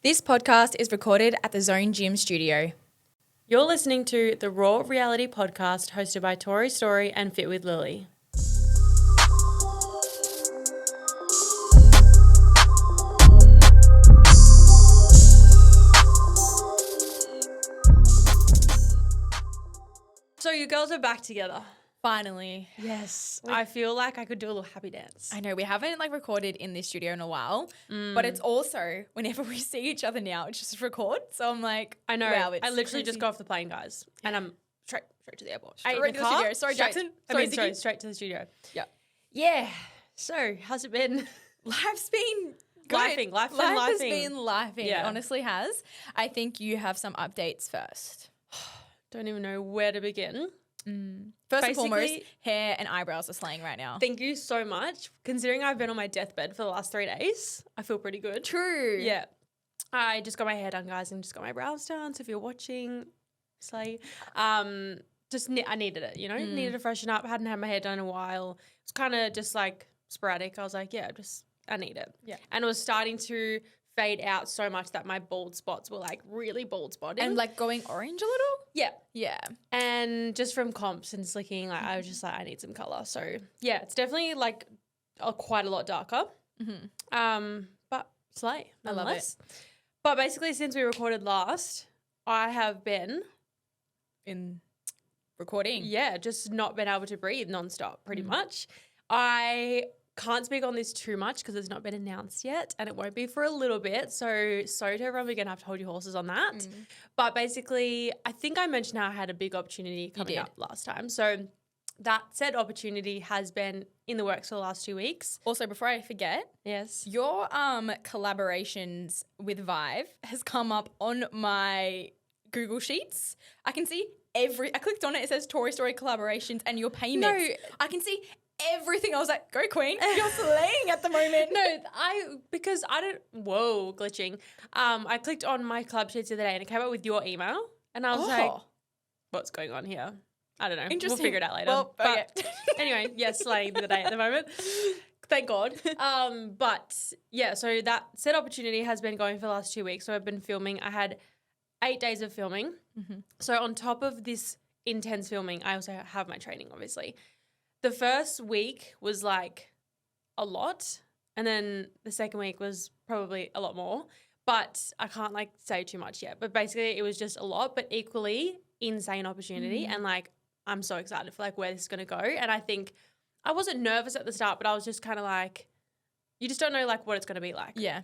This podcast is recorded at the Zone Gym studio. You're listening to the Raw Reality Podcast hosted by Tori Story and Fit with Lily. So you girls are back together. Finally. Yes. I feel like I could do a little happy dance. I know we haven't recorded in this studio in a while, but it's also whenever we see each other now, it's just record. So I'm like, I know. wow, it's I literally crazy. just got off the plane, guys, and I'm straight to the airport. Straight in to the studio. Sorry, Jackson. Sorry, Ziggy. straight to the studio. Yeah. Yeah. So how's it been? Life's been good. Life has been lifing. Yeah. It honestly has. I think you have some updates first. Don't even know where to begin. First and foremost, hair and eyebrows are slaying right now. Thank you so much. Considering I've been on my deathbed for the last 3 days, I feel pretty good. True. Yeah. I just got my hair done, guys, and just got my brows done. So if you're watching, slay. I needed it, needed to freshen up. Hadn't had my hair done in a while. It's kind of just like sporadic. I was like, I need it. Yeah. And it was starting to fade out so much that my bald spots were like really bald spotting. And like going orange a little? Yeah. Yeah. And just from comps and slicking, I was just like, I need some color. So yeah, it's definitely like quite a lot darker. But slay. I love it. But basically, since we recorded last, I have been In recording. Yeah, just not been able to breathe nonstop, pretty much. I can't speak on this too much because it's not been announced yet, and it won't be for a little bit. So sorry to everyone, we're gonna have to hold your horses on that. But basically, I think I mentioned how I had a big opportunity coming up last time. So that said opportunity has been in the works for the last 2 weeks. Also, before I forget, Yes. your collaborations with Vive has come up on my Google Sheets. I can see I clicked on it, it says Tory Story collaborations and your payments. No. I can see everything. I was like, go queen, you're slaying at the moment. Because I don't, glitching. I clicked on my club sheets the other day and it came up with your email and I was like, what's going on here? I don't know. We'll Interesting. figure it out later. Well, but anyway, yes, slaying the day at the moment. Thank God. But yeah, so that said opportunity has been going for the last 2 weeks. So I've been filming. I had 8 days of filming. So on top of this intense filming, I also have my training, obviously. The first week was like a lot. And then the second week was probably a lot more. But I can't say too much yet. But basically it was just a lot, but equally insane opportunity. And I'm so excited for where this is going to go. And I think I wasn't nervous at the start, but I was just kind of you just don't know what it's going to be like. Yeah.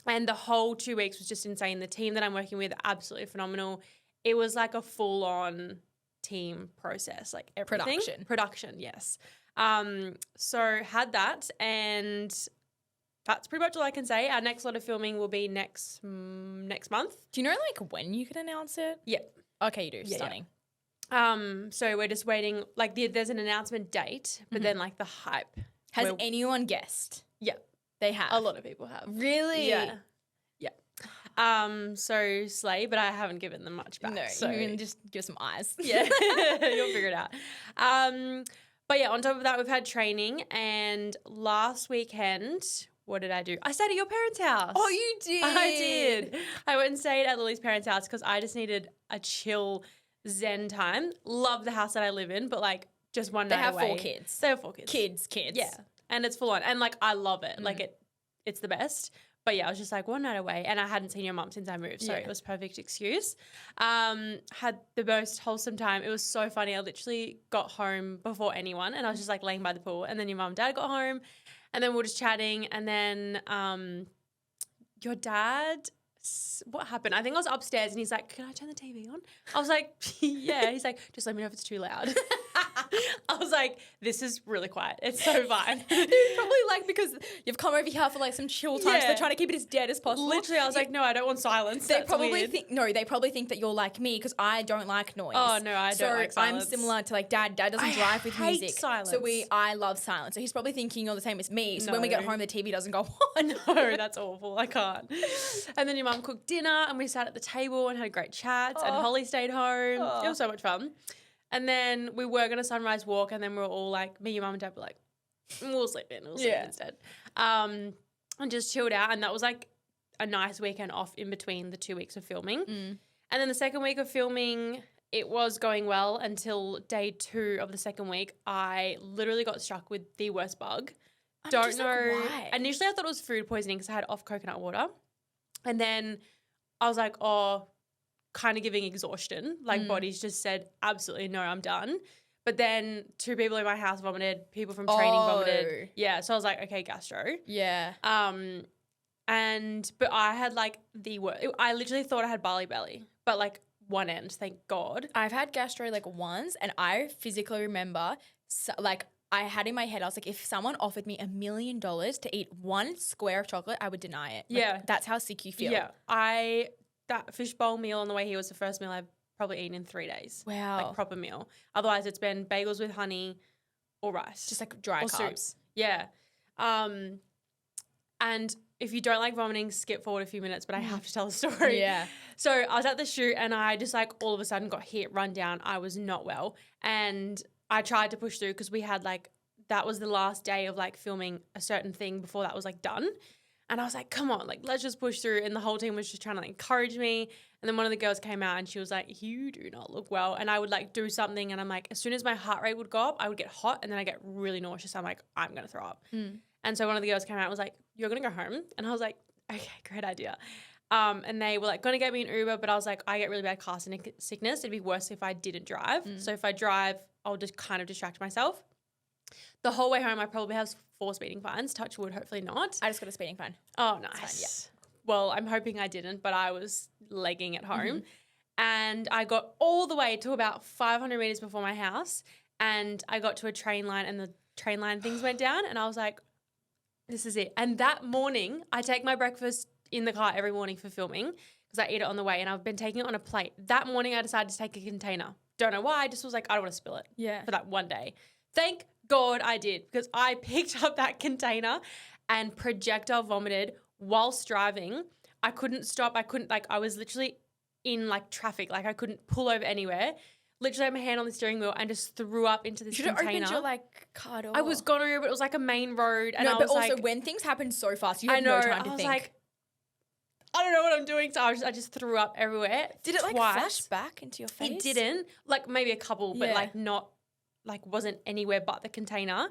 And the whole 2 weeks was just insane. The team that I'm working with, absolutely phenomenal. It was a full-on team process, everything. Production, yes. So had that, and that's pretty much all I can say. Our next lot of filming will be next month. Do you know when you can announce it? Yep. Okay, you do. Yeah, Stunning. So we're just waiting. There's an announcement date, but then the hype. Has anyone guessed? Yeah. They have. A lot of people have. Really? Yeah. So slay, but I haven't given them much back. No, so you can just give some eyes. yeah, you'll figure it out. But yeah, on top of that, we've had training, and last weekend, what did I do? I stayed at your parents' house. Oh, you did? I did. I went and stayed at Lily's parents' house because I just needed a chill zen time. Love the house that I live in, but just one night away. They have 4 kids. They have 4 kids. Kids. Yeah, and it's full on, and I love it. It's the best. But yeah, I was just one night away, and I hadn't seen your mum since I moved, so it was perfect excuse. Had the most wholesome time. It was so funny. I literally got home before anyone, and I was just laying by the pool, and then your mum and dad got home, and then we were just chatting, and then your dad, what happened? I think I was upstairs, and he's like, "Can I turn the TV on?" I was like, "Yeah." He's like, "Just let me know if it's too loud." I was like, this is really quiet. It's so fine. It's probably because you've come over here for some chill time, so they're trying to keep it as dead as possible. Literally, I was like, no, I don't want silence. They probably think that you're like me because I don't like noise. Oh no, I don't like silence. I'm similar to Dad. Dad doesn't drive with music. Silence. So I love silence. So he's probably thinking you're the same as me. So when we get home, the TV doesn't go on. No, that's awful. I can't. And then your mum cooked dinner, and we sat at the table and had great chats. And Holly stayed home. It was so much fun. And then we were going to sunrise walk, and then we were all me, your mum and dad were like, we'll sleep in. We'll sleep instead. And just chilled out. And that was a nice weekend off in between the 2 weeks of filming. And then the second week of filming, it was going well until day 2 of the second week. I literally got struck with the worst bug. Don't know. Why? Initially, I thought it was food poisoning because I had off coconut water. And then I was like, oh, kind of giving exhaustion. Like body's just said, absolutely no, I'm done. But then 2 people in my house vomited, people from training vomited. Yeah, so I was like, okay, gastro. Yeah. But I had like the worst. I literally thought I had barley belly, but like one end, thank God. I've had gastro like once, and I physically remember like I had in my head, I was like, if someone offered me $1 million to eat 1 square of chocolate, I would deny it. Like, Yeah. That's how sick you feel. Yeah. That fishbowl meal on the way here was the first meal I've probably eaten in 3 days. Wow. Like proper meal. Otherwise it's been bagels with honey or rice. Just like dry or carbs. Soup. Yeah. And if you don't like vomiting, skip forward a few minutes, but I have to tell the story. Yeah. So I was at the shoot and I just like all of a sudden got hit, run down. I was not well. And I tried to push through because we had like, that was the last day of like filming a certain thing before that was like done. And I was like, come on, like let's just push through. And the whole team was just trying to like, encourage me. And then one of the girls came out and she was like, you do not look well. And I would like do something and I'm like, as soon as my heart rate would go up, I would get hot and then I get really nauseous. I'm like, I'm going to throw up. And so one of the girls came out and was like, you're going to go home? And I was like, okay, great idea. And they were like going to get me an Uber, but I was like, I get really bad car sickness. It'd be worse if I didn't drive. So if I drive, I'll just kind of distract myself. The whole way home, I probably have 4 speeding fines. Touch wood, hopefully not. I just got a speeding fine. Oh, nice. Fine, Well, I'm hoping I didn't, but I was legging at home. And I got all the way to about 500 meters before my house. And I got to a train line and the train line things went down. And I was like, this is it. And that morning, I take my breakfast in the car every morning for filming because I eat it on the way. And I've been taking it on a plate. That morning, I decided to take a container. Don't know why. I just was like, I don't want to spill it for that one day. Thank God I did because I picked up that container and projectile vomited whilst driving. I couldn't stop. I was literally in like traffic. Like I couldn't pull over anywhere. Literally had my hand on the steering wheel and just threw up into this container. You should have opened your like car door. I was gonna, but it was like a main road. And no, I but was also like, when things happen so fast, you have no time to think. Like, I don't know what I'm doing. So I just threw up everywhere. Did it like twice. flash back into your face? It didn't. Like maybe a couple, but like not, like wasn't anywhere but the container.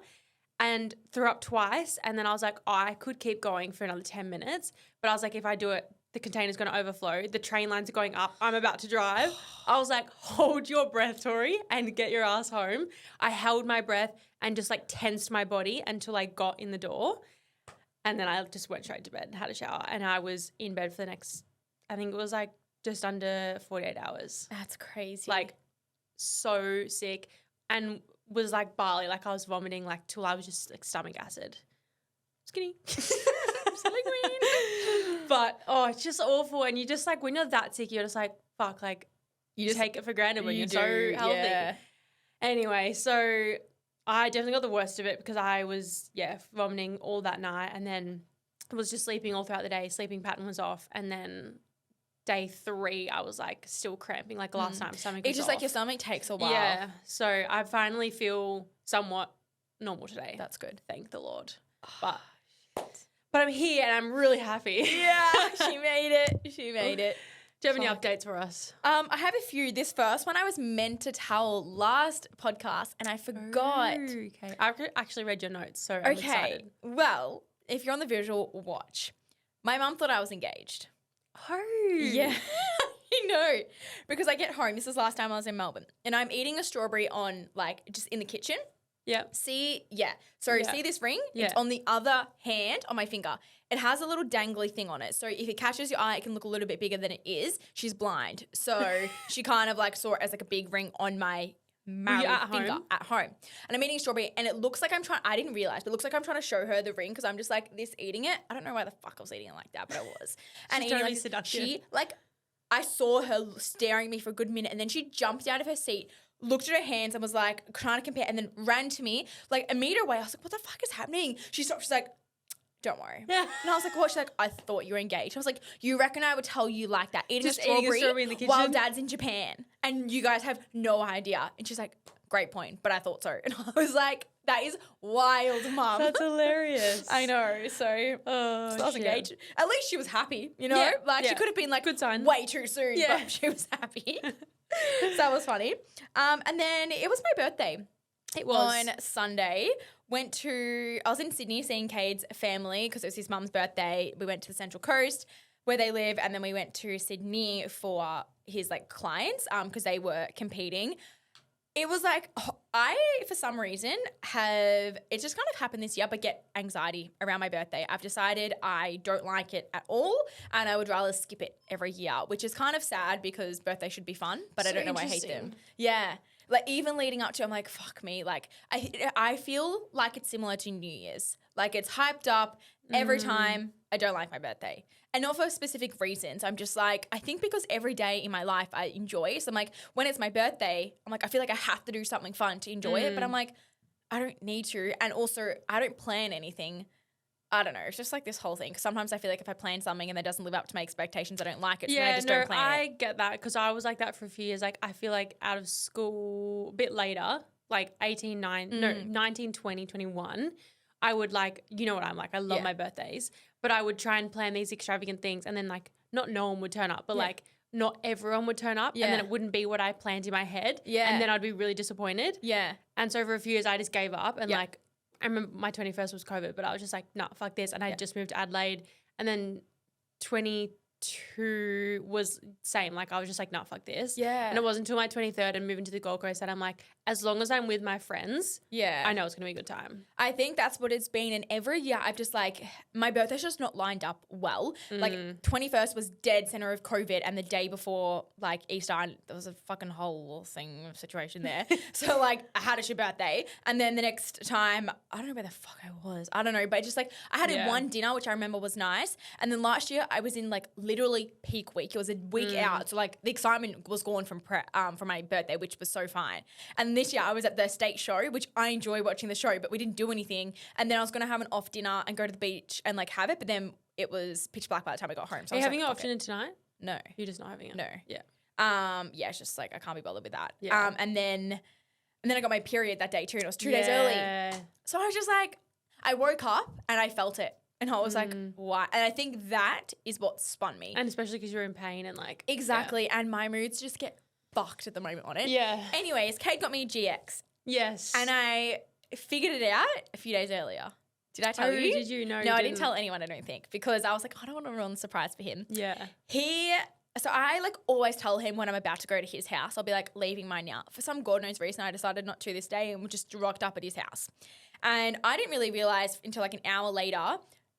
And threw up twice. And then I was like, oh, I could keep going for another 10 minutes. But I was like, if I do it, the container's going to overflow. The train lines are going up. I'm about to drive. I was like, hold your breath, Tori, and get your ass home. I held my breath and just like tensed my body until I got in the door. And then I just went straight to bed and had a shower. And I was in bed for the next, I think it was like just under 48 hours. That's crazy. Like so sick. And was like barley. Like I was vomiting like till I was just like stomach acid. Skinny. But it's just awful. And you just like when you're that sick, you're just like, fuck, like you just take it for granted when you're so healthy. Yeah. Anyway, so I definitely got the worst of it because I was, vomiting all that night and then was just sleeping all throughout the day. Sleeping pattern was off. And then day 3, I was like still cramping like last night. My stomach it's just off. like your stomach takes a while. Yeah. So I finally feel somewhat normal today. That's good. Thank the Lord. But I'm here and I'm really happy. Yeah, she made it. She made it. Do you have any updates for us? I have a few. This first one I was meant to tell last podcast and I forgot. Okay. I actually read your notes, so I'm excited. Well, if you're on the visual, watch. My mum thought I was engaged. Oh. Yeah. I know. Because I get home, this is last time I was in Melbourne, and I'm eating a strawberry on like just in the kitchen. Yeah. See this ring? Yeah. It's on the other hand on my finger. It has a little dangly thing on it. So if it catches your eye, it can look a little bit bigger than it is. She's blind. So she kind of like saw it as like a big ring on my married finger at home. And I'm eating a strawberry and it looks like I didn't realize, but it looks like I'm trying to show her the ring because I'm just like this eating it. I don't know why the fuck I was eating it like that, but I was. And She's totally seductive. I saw her staring at me for a good minute and then she jumped out of her seat, looked at her hands and was like trying to compare and then ran to me like a meter away. I was like, what the fuck is happening? She stopped. She's like, don't worry. Yeah. And I was like, what? She's like, I thought you were engaged. I was like, you reckon I would tell you like that? Eating a strawberry in the kitchen while dad's in Japan and you guys have no idea. And she's like, great point, but I thought so. And I was like, that is wild, mum. That's hilarious. I know. So I was engaged. At least she was happy, you know? She could have been like, good sign. Way too soon, but she was happy. So that was funny. And then it was my birthday. It was. On Sunday. I was in Sydney seeing Cade's family because it was his mum's birthday. We went to the Central Coast where they live, and then we went to Sydney for his like clients because they were competing. It was like I, for some reason, it's just kind of happened this year, but get anxiety around my birthday. I've decided I don't like it at all, and I would rather skip it every year, which is kind of sad because birthday should be fun, but I don't know why I hate them. Yeah. Like even leading up to, I'm like, fuck me. Like I feel like it's similar to New Year's. Like it's hyped up every time. I don't like my birthday. And not for specific reasons. I'm just like, I think because every day in my life I enjoy. So I'm like, when it's my birthday, I'm like, I feel like I have to do something fun to enjoy it. But I'm like, I don't need to. And also I don't plan anything. I don't know. It's just like this whole thing. Sometimes I feel like if I plan something and that doesn't live up to my expectations, I don't like it. So I just don't plan it. I get that because I was like that for a few years. Like I feel like out of school, a bit later, like 19, 20, 21, I would like, you know what I'm like. I love my birthdays. But I would try and plan these extravagant things and then like not no one would turn up, but like not everyone would turn up and then it wouldn't be what I planned in my head. Yeah. And then I'd be really disappointed. Yeah. And so for a few years I just gave up and like I remember my 21st was COVID, but I was just like, nah, fuck this. And I just moved to Adelaide. And then 22 was same. Like I was just like, nah, fuck this. Yeah. And it wasn't until my 23rd and moving to the Gold Coast that I'm like, as long as I'm with my friends, I know it's going to be a good time. I think that's what it's been. And every year I've just like, my birthday's just not lined up well. Like 21st was dead center of COVID and the day before like Easter, there was a fucking whole situation there. So like I had your birthday and then the next time, I don't know where the fuck I was. I don't know, but just like I had one dinner, which I remember was nice. And then last year I was in like literally peak week. It was a week out. So like the excitement was gone from my birthday, which was so fine. And this year I was at the state show, which I enjoy watching the show, but we didn't do anything. And then I was going to have an off dinner and go to the beach and like have it. But then it was pitch black by the time I got home. So Are you having an off dinner tonight? No. You're just not having it? No. Yeah. Yeah, it's just like I can't be bothered with that. Yeah. And then I got my period that day too, and it was 2 days early. So I was just like, I woke up and I felt it. And I was like, why? And I think that is what spun me. And especially because you're in pain and like. Exactly. Yeah. And my moods just get fucked at the moment on it. Yeah. Anyways, Kate got me a GX. Yes. And I figured it out a few days earlier. Did I tell you? Did you? No, I didn't tell anyone, I don't think, because I was like, I don't want to ruin the surprise for him. Yeah. So I like always tell him when I'm about to go to his house, I'll be like leaving mine now. For some God knows reason, I decided not to this day and we just rocked up at his house. And I didn't really realize until like an hour later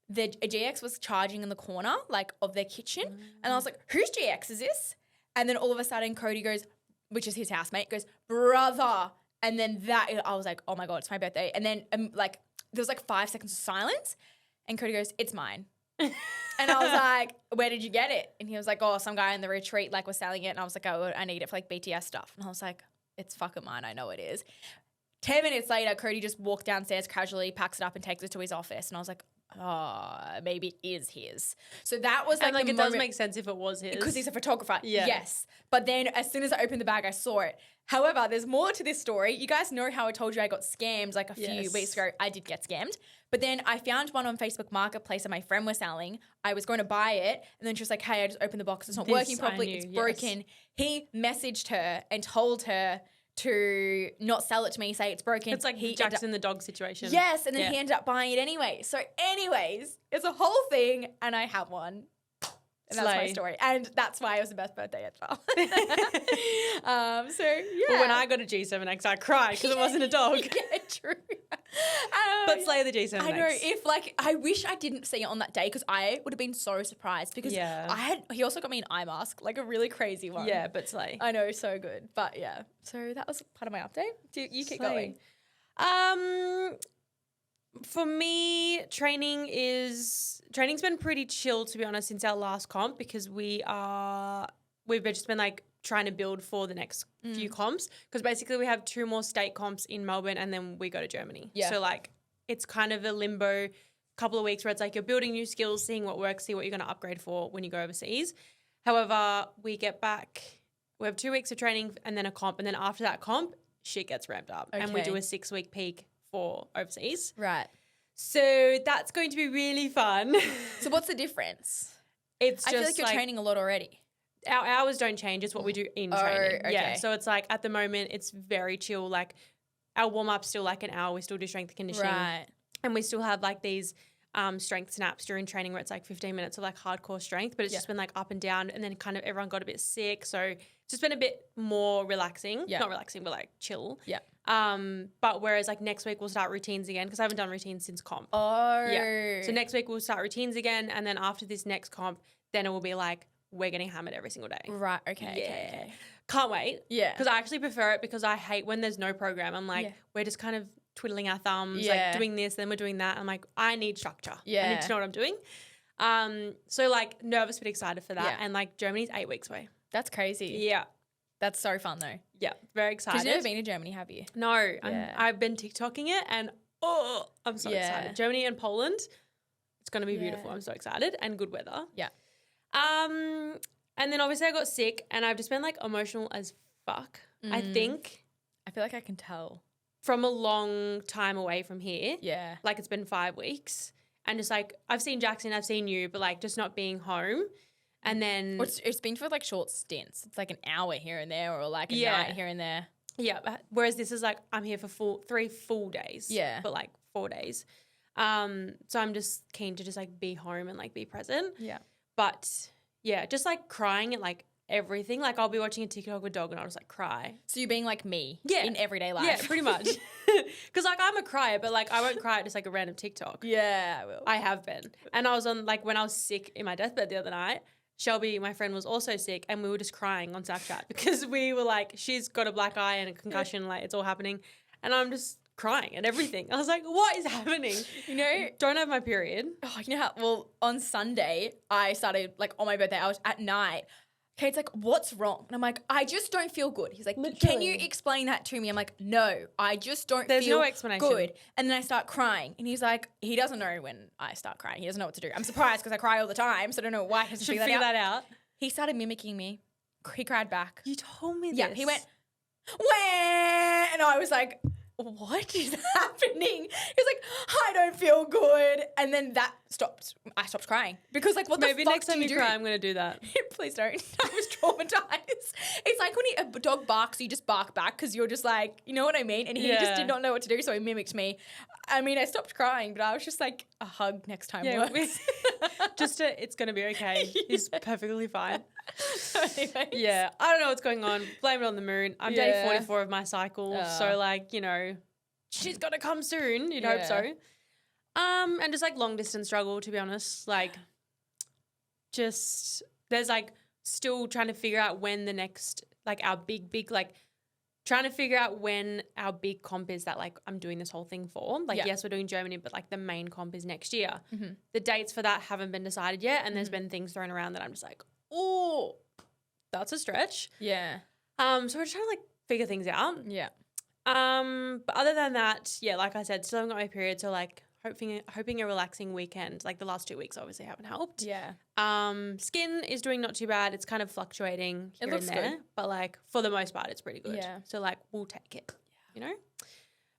that a GX was charging in the corner like of their kitchen. And I was like, whose GX is this? And then all of a sudden Cody goes, which is his housemate, goes, brother. And then I was like, oh my God, it's my birthday. And then like there was like 5 seconds of silence and Cody goes, it's mine. And I was like, where did you get it? And he was like, oh, some guy in the retreat like was selling it. And I was like, oh, I need it for like BTS stuff. And I was like, it's fucking mine. I know it is. 10 minutes later, Cody just walked downstairs casually, packs it up and takes it to his office. And I was like, oh, maybe it is his. So that was like, and like it does make sense if it was his. Because he's a photographer. Yeah. Yes. But then as soon as I opened the bag, I saw it. However, there's more to this story. You guys know how I told you I got scammed like a few weeks ago. I did get scammed. But then I found one on Facebook Marketplace that my friend was selling. I was going to buy it. And then she was like, hey, I just opened the box. It's not working properly. It's broken. He messaged her and told her to not sell it to me, say it's broken. It's like Jackson the dog situation. Yes, and then he ended up buying it anyway. So anyways, it's a whole thing and I have one. And that's my story. And that's why it was the best birthday as well. So, yeah. Well, when I got a G7X, I cried because it wasn't a dog. Yeah, true. But slay the G7X. I know. If like, I wish I didn't see it on that day because I would have been so surprised because he also got me an eye mask, like a really crazy one. Yeah, but slay. I know, so good. But yeah, so that was part of my update. You keep going. For me, training's been pretty chill, to be honest, since our last comp because we've just been like trying to build for the next few comps because basically we have 2 more state comps in Melbourne and then we go to Germany. Yeah. So like it's kind of a limbo couple of weeks where it's like you're building new skills, seeing what works, see what you're going to upgrade for when you go overseas. However, we get back, we have 2 weeks of training and then a comp, and then after that comp, shit gets ramped up. And we Okay. do a 6-week peak for overseas. Right. So that's going to be really fun. So what's the difference? It's I just feel like you're training a lot already. our hours don't change. It's what we do in training. okay. Yeah. So it's like at the moment it's very chill. Like our warm up's still like an hour. We still do strength and conditioning. Right. And we still have like these strength snaps during training where it's like 15 minutes of like hardcore strength, but it's just been like up and down, and then kind of everyone got a bit sick. So it's just been a bit more relaxing. Yeah. Not relaxing, but like chill. Yeah. But whereas like next week we'll start routines again because I haven't done routines since comp. Oh. Yeah. So next week we'll start routines again, and then after this next comp, then it will be like we're getting hammered every single day. Right. Okay. Yeah. Okay. Can't wait. Yeah. Because I actually prefer it because I hate when there's no program. I'm like, we're just kind of twiddling our thumbs, like doing this, then we're doing that. I'm like, I need structure. I need to know what I'm doing. So like nervous but excited for that. Yeah. And like Germany's 8 weeks away. That's crazy. Yeah. That's so fun though. Yeah. Very Because excited. you've never been to Germany, have you? No. I've been TikToking it and I'm so excited. Germany and Poland. It's going to be beautiful. I'm so excited, and good weather. Yeah. And then obviously I got sick and I've just been like emotional as fuck. I think I feel like I can tell. from a long time away from here. Yeah. Like it's been 5 weeks, and just like I've seen Jackson, I've seen you, but like just not being home. And then It's been for like short stints. It's like an hour here and there, or like a night here and there. yeah, whereas this is like I'm here for 3 full days. Yeah. But like 4 days. So I'm just keen to just like be home and like be present. Yeah. But yeah, just like crying at like everything. Like I'll be watching a TikTok with a dog and I'll just like cry. So you're being like me in everyday life. Yeah, pretty much. Because like I'm a crier, but like I won't cry at just like a random TikTok. Yeah, I will. I have been. And I was on like when I was sick in my deathbed the other night, Shelby, my friend, was also sick, and we were just crying on Snapchat because we were like, she's got a black eye and a concussion, like it's all happening. And I'm just crying at everything. I was like, what is happening? You know, Don't have my period. oh, you know how, well, on Sunday, I started, like, on my birthday, I was at night. Kate's like, what's wrong? And I'm like, I just don't feel good. He's like, can you explain that to me? I'm like, no, I just don't There's feel no explanation. good. And then I start crying. And he's like, he doesn't know when I start crying. He doesn't know what to do. I'm surprised because I cry all the time, so I don't know why he doesn't Should figure figure that out. that out. He started mimicking me. He cried back. You told me this. Yeah, he went, wah! And I was like, what is happening? He's like, I don't feel good. And then that stopped. I stopped crying because like, what Maybe the fuck next time do you do? cry, I'm going to do that. Please don't. I was traumatized. It's like when a dog barks, you just bark back because you're just like, you know what I mean? And he just did not know what to do, so he mimicked me. I mean, I stopped crying, but I was just like, a hug next time works. It's going to be okay. He's perfectly fine. Anyways. Yeah, I don't know what's going on. Blame it on the moon. I'm day Yeah. 44 of my cycle, so like, you know, she's got to come soon. You'd hope so. And just like long distance struggle, to be honest. Like, just there's like still trying to figure out when the next like our big like trying to figure out when our big comp is that like I'm doing this whole thing for. Like, yes, we're doing Germany, but like the main comp is next year. Mm-hmm. The dates for that haven't been decided yet, and there's been things thrown around that I'm just like, oh, that's a stretch. Yeah. So we're just trying to like figure things out. Yeah. But other than that, yeah, like I said, still haven't got my period, so like hoping a relaxing weekend. Like the last 2 weeks obviously haven't helped. Yeah. Skin is doing not too bad. It's kind of fluctuating here looks and there, good. but like for the most part, it's pretty good. Yeah. So like we'll take it, you know.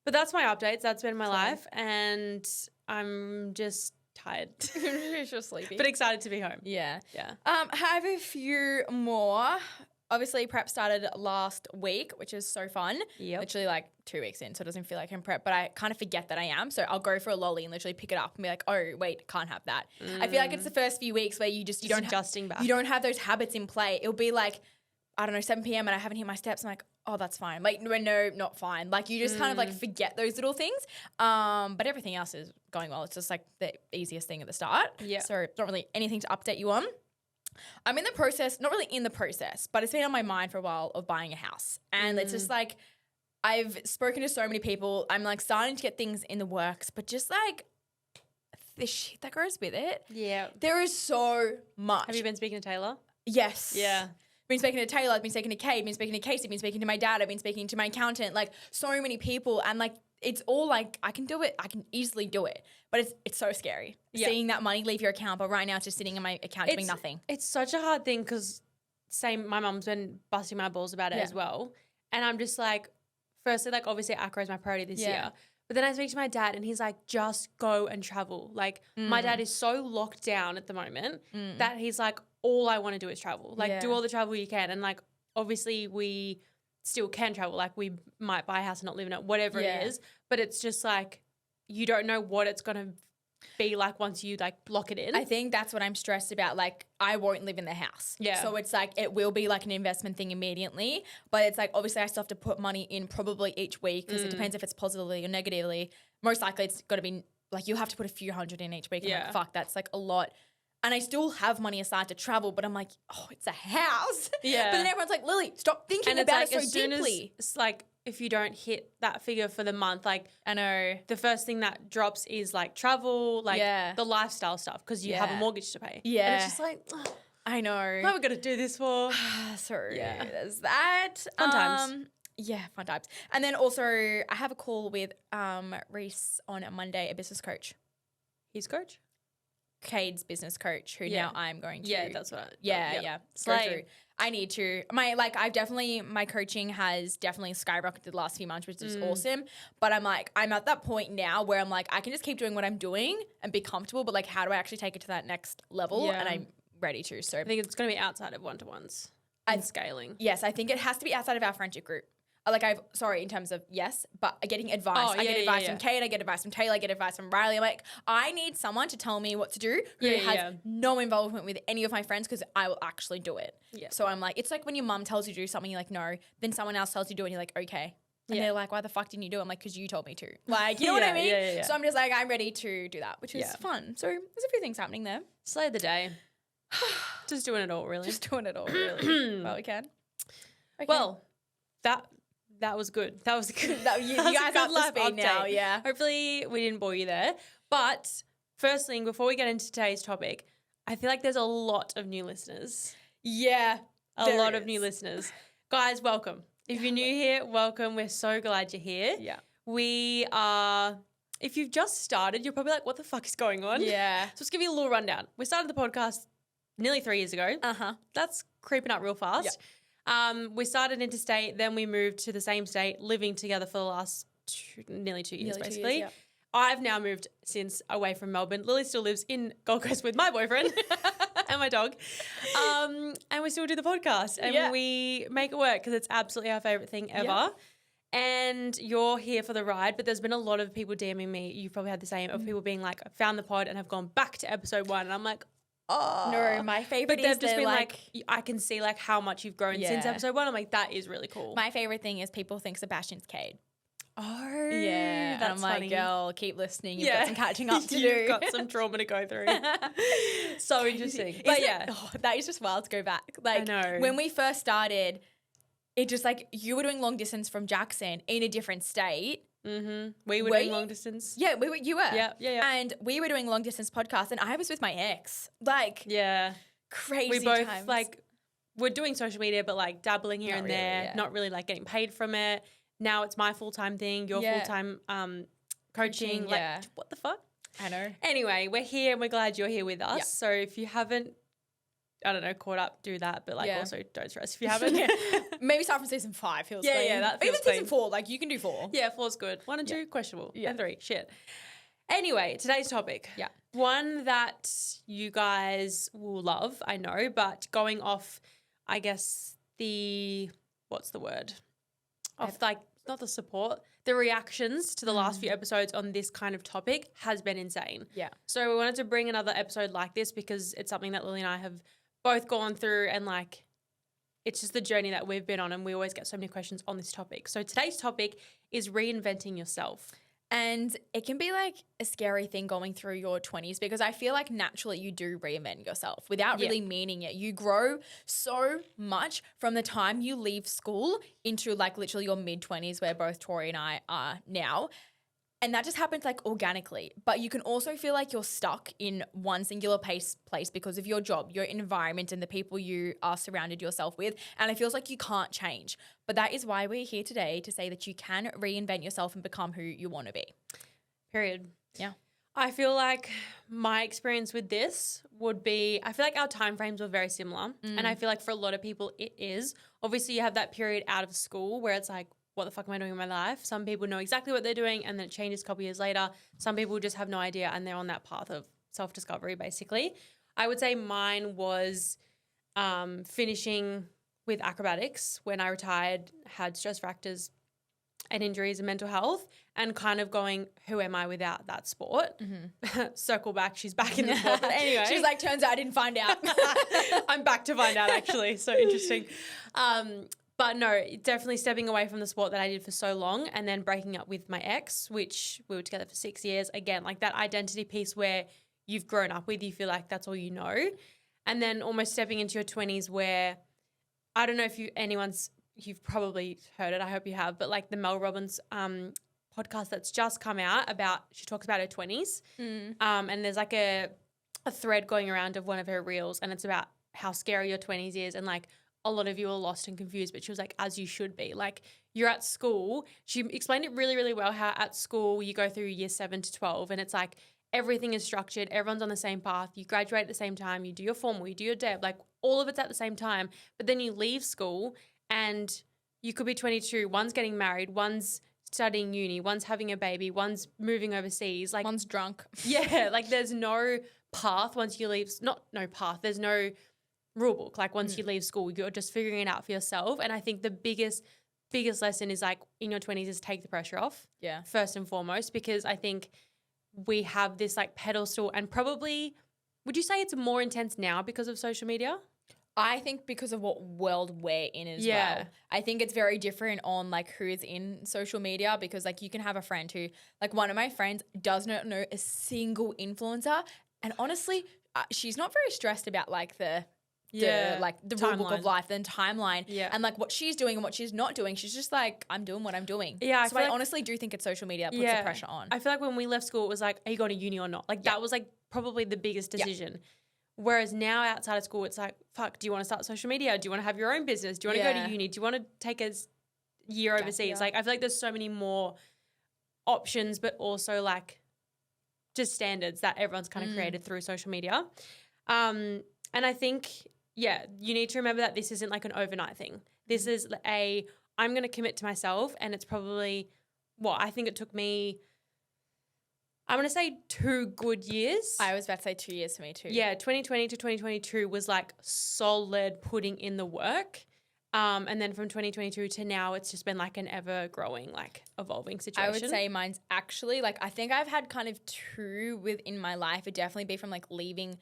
But that's my updates. That's been my life, and I'm just tired, You're just sleepy. but excited to be home. yeah. Yeah. Have a few more. Obviously, prep started last week, which is so fun. Yep. Literally like 2 weeks in, so it doesn't feel like I'm prep, but I kind of forget that I am. So I'll go for a lolly and literally pick it up and be like, oh, wait, can't have that. I feel like it's the first few weeks where you don't adjusting back. You don't have those habits in play. It'll be like, I don't know, 7 p.m. and I haven't hit my steps. I'm like, oh, that's fine. Like, no, not fine. Like, you just kind of like forget those little things. But everything else is going well. It's just like the easiest thing at the start. Yeah. So not really anything to update you on. I'm in the process, not really in the process, but it's been on my mind for a while of buying a house. And it's just like, I've spoken to so many people. I'm like starting to get things in the works, but just like the shit that goes with it. Yeah. There is so much. Have you been speaking to Taylor? Yes. Yeah. Been speaking to Taylor, I've been speaking to Kate, been speaking to Casey, been speaking to my dad, I've been speaking to my accountant, like so many people, and like it's all like I can do it, I can easily do it, but it's so scary seeing that money leave your account, but right now it's just sitting in my account doing nothing. It's such a hard thing because my mum's been busting my balls about it as well, and I'm just like, firstly, like obviously Accra is my priority this Yeah. year. But then I speak to my dad and he's like, just go and travel. Like my dad is so locked down at the moment that he's like, all I want to do is travel. Like do all the travel you can. And like obviously we still can travel. Like we might buy a house and not live in it, whatever it is. But it's just like you don't know what it's going to be like once you like lock it in. I think that's what I'm stressed about. Like, I won't live in the house. Yeah. So it's like, it will be like an investment thing immediately. But it's like, obviously, I still have to put money in probably each week because it depends if it's positively or negatively. Most likely, it's got to be like, you have to put a few hundred in each week. I'm like, fuck, that's like a lot. And I still have money aside to travel, but I'm like, oh, it's a house. Yeah. But then everyone's like, Lily, stop thinking about it so deeply. It's like if you don't hit that figure for the month, like I know. the first thing that drops is like travel, like the lifestyle stuff because you have a mortgage to pay. Yeah. And it's just like, I know. what are we going to do this for? So there's that. Fun times. Yeah, fun times. And then also I have a call with Reese on a Monday, a business coach. His coach? Cade's business coach, who now I'm going to. Yeah, that's what I Yeah. Go through. I need to. My coaching has definitely skyrocketed the last few months, which is awesome. But I'm at that point now where I'm like, I can just keep doing what I'm doing and be comfortable, but like, how do I actually take it to that next level? Yeah. And I'm ready to. So I think it's going to be outside of one-to-ones and scaling. Yes, I think it has to be outside of our friendship group. In terms of but getting advice. I get advice from Kate, I get advice from Taylor, I get advice from Riley. I'm like, I need someone to tell me what to do who has no involvement with any of my friends because I will actually do it. Yeah. So I'm like, it's like when your mum tells you to do something, you're like, no. Then someone else tells you to do it and you're like, okay. And they're like, why the fuck didn't you do it? I'm like, because you told me to. Like, you know what I mean? Yeah. So I'm just like, I'm ready to do that, which is fun. So there's a few things happening there. Slay the day. Just doing it all, really. Just doing it all, really. Well, we can. Okay. Well, that was good. That was good. You guys have to speed now, yeah. Hopefully we didn't bore you there. But first thing, before we get into today's topic, I feel like there's a lot of new listeners. Yeah. A lot of new listeners. Guys, welcome. If you're new here, welcome. We're so glad you're here. Yeah. If you've just started, you're probably like, what the fuck is going on? Yeah. So let's give you a little rundown. We started the podcast nearly 3 years ago. That's creeping up real fast. Yeah. We started interstate, then we moved to the same state, living together for the last nearly 2 years, basically. I've now moved since away from Melbourne. Lily still lives in Gold Coast with my boyfriend and my dog. And we still do the podcast and we make it work because it's absolutely our favourite thing ever. Yeah. And you're here for the ride, but there's been a lot of people DMing me. You've probably had the same of people being like, I found the pod and have gone back to episode 1. And I'm like, oh. No, my favorite but they've just been like, I can see like how much you've grown since episode 1. I'm like, that is really cool. My favorite thing is people think Sebastian's Cade. Oh, yeah. That's and I'm funny. like, girl, keep listening. You've got some catching up to do. You've got some trauma to go through. So interesting. But that is just wild to go back. Like, I know. When we first started, it just like you were doing long distance from Jackson in a different state. Mm-hmm. We were doing long distance. Yeah, you were. Yeah. And we were doing long distance podcasts and I was with my ex. Like, crazy we both times. like, we're doing social media, but like dabbling here and there, not really like getting paid from it. Now it's my full-time thing, your full-time coaching. Like, what the fuck? I know. Anyway, we're here and we're glad you're here with us. Yeah. So if you haven't, I don't know, caught up, do that. But like also don't stress if you haven't. Maybe start from season 5. Feels clean. Yeah, that feels even clean. Season 4, like you can do 4. Yeah, 4's good. 1 and 2, questionable. And 3, shit. Anyway, today's topic. Yeah. One that you guys will love, I know, but going off, I guess, what's the word? Of like, not the support, the reactions to the last few episodes on this kind of topic has been insane. Yeah. So we wanted to bring another episode like this because it's something that Lily and I have both gone through and like, it's just the journey that we've been on and we always get so many questions on this topic. So today's topic is reinventing yourself. And it can be like a scary thing going through your 20s because I feel like naturally you do reinvent yourself without really meaning it. You grow so much from the time you leave school into like literally your mid-20s where both Tori and I are now. And that just happens like organically. But you can also feel like you're stuck in one singular place because of your job, your environment, and the people you are surrounded yourself with. And it feels like you can't change. But that is why we're here today to say that you can reinvent yourself and become who you want to be. Period. Yeah. I feel like my experience with this would be, I feel like our timeframes were very similar. And I feel like for a lot of people it is. Obviously you have that period out of school where it's like, what the fuck am I doing in my life? Some people know exactly what they're doing and then it changes a couple years later. Some people just have no idea and they're on that path of self-discovery basically. I would say mine was finishing with acrobatics when I retired, had stress fractures and injuries and mental health, and kind of going, who am I without that sport? Circle back, she's back in the sport. But anyway. She's like, turns out I didn't find out. I'm back to find out actually. So interesting. But no, definitely stepping away from the sport that I did for so long and then breaking up with my ex, which we were together for 6 years. Again, like that identity piece where you've grown up with, you feel like that's all you know. And then almost stepping into your 20s where I don't know if you've probably heard it, I hope you have, but like the Mel Robbins podcast that's just come out about, she talks about her 20s. And there's like a thread going around of one of her reels and it's about how scary your 20s is and like a lot of you are lost and confused, but she was like, as you should be. Like you're at school. She explained it really, really well how at school you go through year 7 to 12 and it's like everything is structured. Everyone's on the same path. You graduate at the same time. You do your formal, you do your deb, like all of it's at the same time. But then you leave school and you could be 22. One's getting married. One's studying uni. One's having a baby. One's moving overseas. Like one's drunk. Yeah. Like there's no path once you leave. No path. There's no rule book. Like once you leave school, you're just figuring it out for yourself. And I think the biggest lesson is like in your 20s is take the pressure off. Yeah. First and foremost, because I think we have this like pedestal and probably, would you say it's more intense now because of social media? I think because of what world we're in as well. I think it's very different on like who is in social media because like you can have a friend who, like one of my friends does not know a single influencer and honestly, she's not very stressed about like the rule book of life, then timeline, and like what she's doing and what she's not doing. She's just like, I'm doing what I'm doing. Yeah, so I honestly do think it's social media that puts the pressure on. I feel like when we left school, it was like, are you going to uni or not? Like that was like probably the biggest decision. Whereas now outside of school, it's like, fuck, do you want to start social media? Do you want to have your own business? Do you want to go to uni? Do you want to take a year overseas? Like I feel like there's so many more options, but also like just standards that everyone's kind of created through social media. And I think you need to remember that this isn't like an overnight thing. This is I'm going to commit to myself and it's probably I think it took me, I'm going to say 2 good years. I was about to say 2 years for me too. Yeah, 2020 to 2022 was like solid putting in the work. And then from 2022 to now, it's just been like an ever growing, like evolving situation. I would say mine's actually like, I think I've had kind of 2 within my life. It'd definitely be from like leaving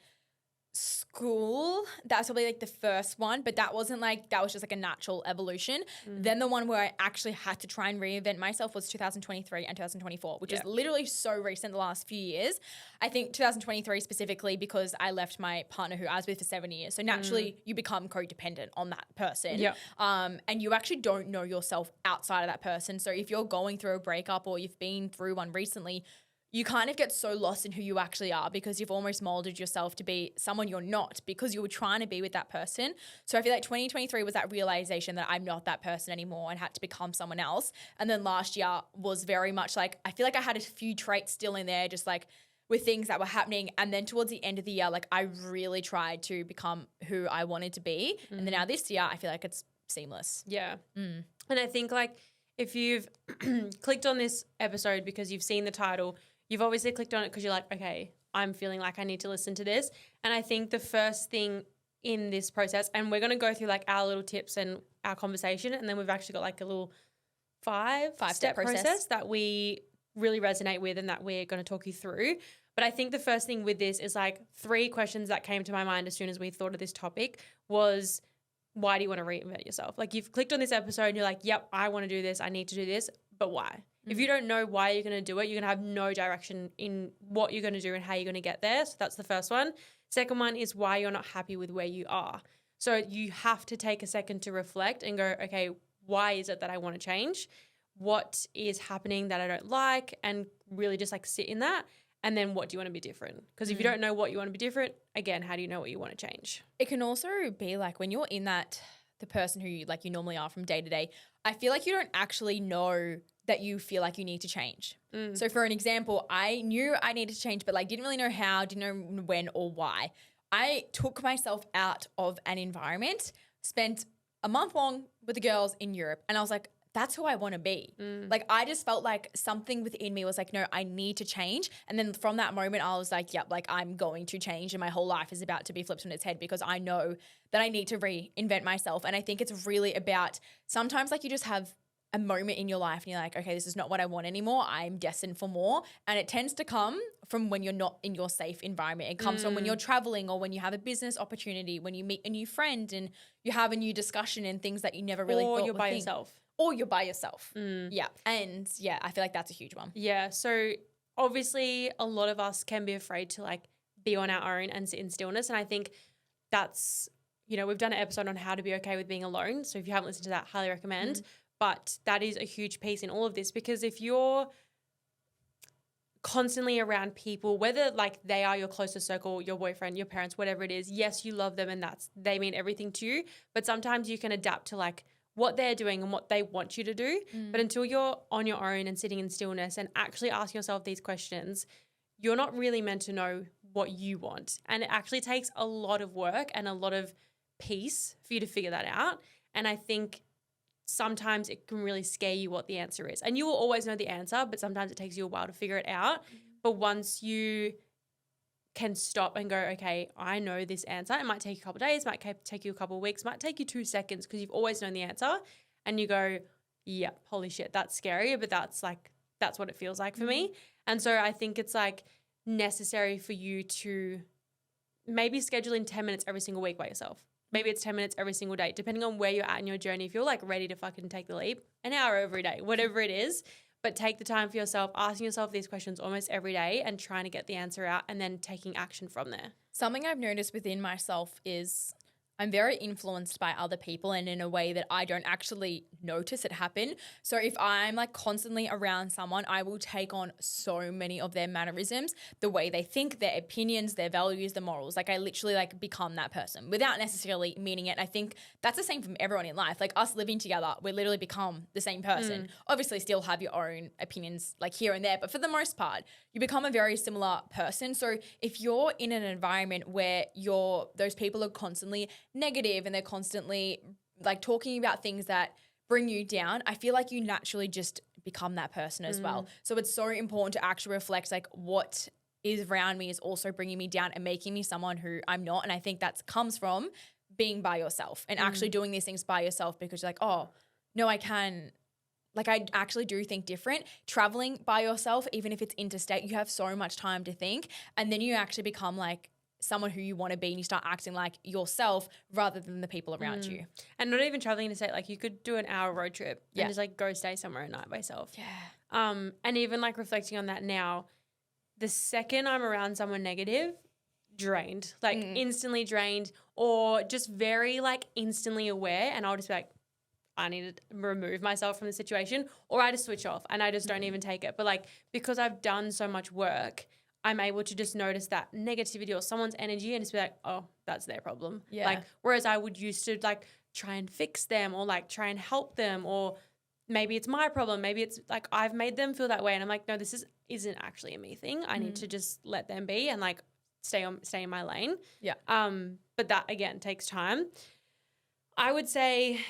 school. That's probably like the first one, but that wasn't like, that was just like a natural evolution. Then the one where I actually had to try and reinvent myself was 2023 and 2024, which is literally so recent, the last few years. I think 2023 specifically because I left my partner who I was with for 7 years. So naturally you become codependent on that person. And you actually don't know yourself outside of that person. So if you're going through a breakup or you've been through one recently, you kind of get so lost in who you actually are because you've almost molded yourself to be someone you're not because you were trying to be with that person. So I feel like 2023 was that realization that I'm not that person anymore and had to become someone else. And then last year was very much like, I feel like I had a few traits still in there, just like with things that were happening. And then towards the end of the year, like I really tried to become who I wanted to be. And then now this year, I feel like it's seamless. Yeah. And I think like if you've clicked on this episode because you've seen the title, you've obviously clicked on it because you're like, okay, I'm feeling like I need to listen to this. And I think the first thing in this process, and we're going to go through like our little tips and our conversation, and then we've actually got like a little five-step process that we really resonate with and that we're going to talk you through. But I think the first thing with this is like 3 questions that came to my mind as soon as we thought of this topic was, why do you want to reinvent yourself? Like you've clicked on this episode and you're like, yep, I want to do this. I need to do this. But why? If you don't know why you're going to do it, you're going to have no direction in what you're going to do and how you're going to get there. So that's the first one. Second one is why you're not happy with where you are. So you have to take a second to reflect and go, okay, why is it that I want to change? What is happening that I don't like? And really just like sit in that. And then what do you want to be different? Because if you don't know what you want to be different, again, how do you know what you want to change? It can also be like when you're in that, the person who you normally are from day to day, I feel like you don't actually know that you feel like you need to change. So for an example, I knew I needed to change, but like didn't really know how, didn't know when or why. I took myself out of an environment, spent a month long with the girls in Europe, and I was like, that's who I want to be. Like, I just felt like something within me was like, no, I need to change. And then from that moment, I was like, yep, like I'm going to change and my whole life is about to be flipped on its head because I know that I need to reinvent myself. And I think it's really about sometimes like you just have a moment in your life and you're like, okay, this is not what I want anymore. I'm destined for more. And it tends to come from when you're not in your safe environment. It comes from when you're traveling or when you have a business opportunity, when you meet a new friend and you have a new discussion and things that you never really thought you're would by think. yourself. Or you're by yourself. Yeah. And yeah, I feel like that's a huge one. Yeah. So obviously a lot of us can be afraid to like be on our own and sit in stillness. And I think that's, you know, we've done an episode on how to be okay with being alone. So if you haven't listened to that, highly recommend. But that is a huge piece in all of this because if you're constantly around people, whether like they are your closest circle, your boyfriend, your parents, whatever it is, yes, you love them and they mean everything to you. But sometimes you can adapt to like what they're doing and what they want you to do. But until you're on your own and sitting in stillness and actually asking yourself these questions, you're not really meant to know what you want. And it actually takes a lot of work and a lot of peace for you to figure that out. And I think sometimes it can really scare you what the answer is. And you will always know the answer, but sometimes it takes you a while to figure it out. But once you can stop and go, okay, I know this answer. It might take you a couple of days, might take you a couple of weeks, might take you 2 seconds because you've always known the answer. And you go, yeah, holy shit, that's scary. But that's what it feels like for me. And so I think it's like necessary for you to maybe schedule in 10 minutes every single week by yourself. Maybe it's 10 minutes every single day, depending on where you're at in your journey. If you're like ready to fucking take the leap, an hour every day, whatever it is, but take the time for yourself, asking yourself these questions almost every day and trying to get the answer out and then taking action from there. Something I've noticed within myself is I'm very influenced by other people and in a way that I don't actually notice it happen. So if I'm like constantly around someone, I will take on so many of their mannerisms, the way they think, their opinions, their values, their morals. Like I literally like become that person without necessarily meaning it. And I think that's the same from everyone in life. Like us living together, we literally become the same person. Obviously still have your own opinions like here and there, but for the most part, you become a very similar person. So if you're in an environment where those people are constantly negative and they're constantly like talking about things that bring you down, I feel like you naturally just become that person as well. So it's so important to actually reflect like what is around me is also bringing me down and making me someone who I'm not. And I think that comes from being by yourself and actually doing these things by yourself because you're like, oh, no, I can. Like I actually do think different. Traveling by yourself, even if it's interstate, you have so much time to think and then you actually become like someone who you want to be and you start acting like yourself rather than the people around you. And not even traveling to state, like you could do an hour road trip and just like go stay somewhere at night by yourself. Yeah. And even like reflecting on that now, the second I'm around someone negative, drained, like instantly drained or just very like instantly aware and I'll just be like, I need to remove myself from the situation or I just switch off and I just don't even take it. But like because I've done so much work, I'm able to just notice that negativity or someone's energy and just be like, oh, that's their problem. Yeah. Like, whereas I would used to like try and fix them or like try and help them or maybe it's my problem. Maybe it's like I've made them feel that way. And I'm like, no, this isn't actually a me thing. I need to just let them be and like stay in my lane. Yeah. But that again takes time. I would say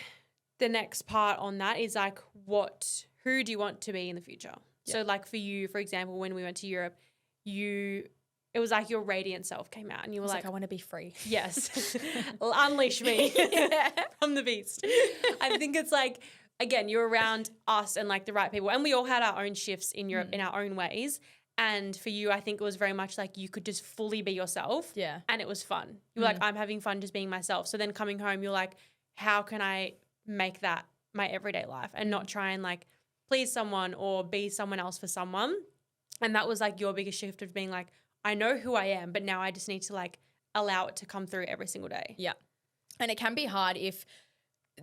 the next part on that is like who do you want to be in the future? Yeah. So like for you, for example, when we went to Europe, it was like your radiant self came out and you were like, I want to be free. Yes. Unleash me from the beast. I think it's like, again, you're around us and like the right people. And we all had our own shifts in Europe in our own ways. And for you, I think it was very much like you could just fully be yourself. Yeah. And it was fun. You were like, I'm having fun just being myself. So then coming home, you're like, how can I make that my everyday life and not try and like please someone or be someone else for someone? And that was like your biggest shift of being like, I know who I am, but now I just need to like allow it to come through every single day. Yeah. And it can be hard if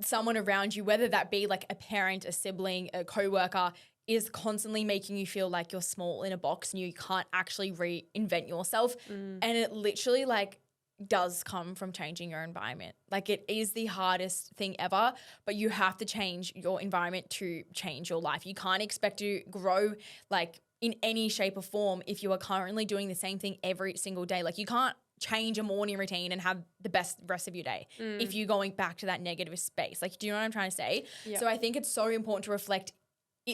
someone around you, whether that be like a parent, a sibling, a coworker, is constantly making you feel like you're small in a box and you can't actually reinvent yourself. And it literally like does come from changing your environment. Like it is the hardest thing ever, but you have to change your environment to change your life. You can't expect to grow like in any shape or form if you are currently doing the same thing every single day. Like you can't change your morning routine and have the best rest of your day if you're going back to that negative space. Like, do you know what I'm trying to say? Yeah. So I think it's so important to reflect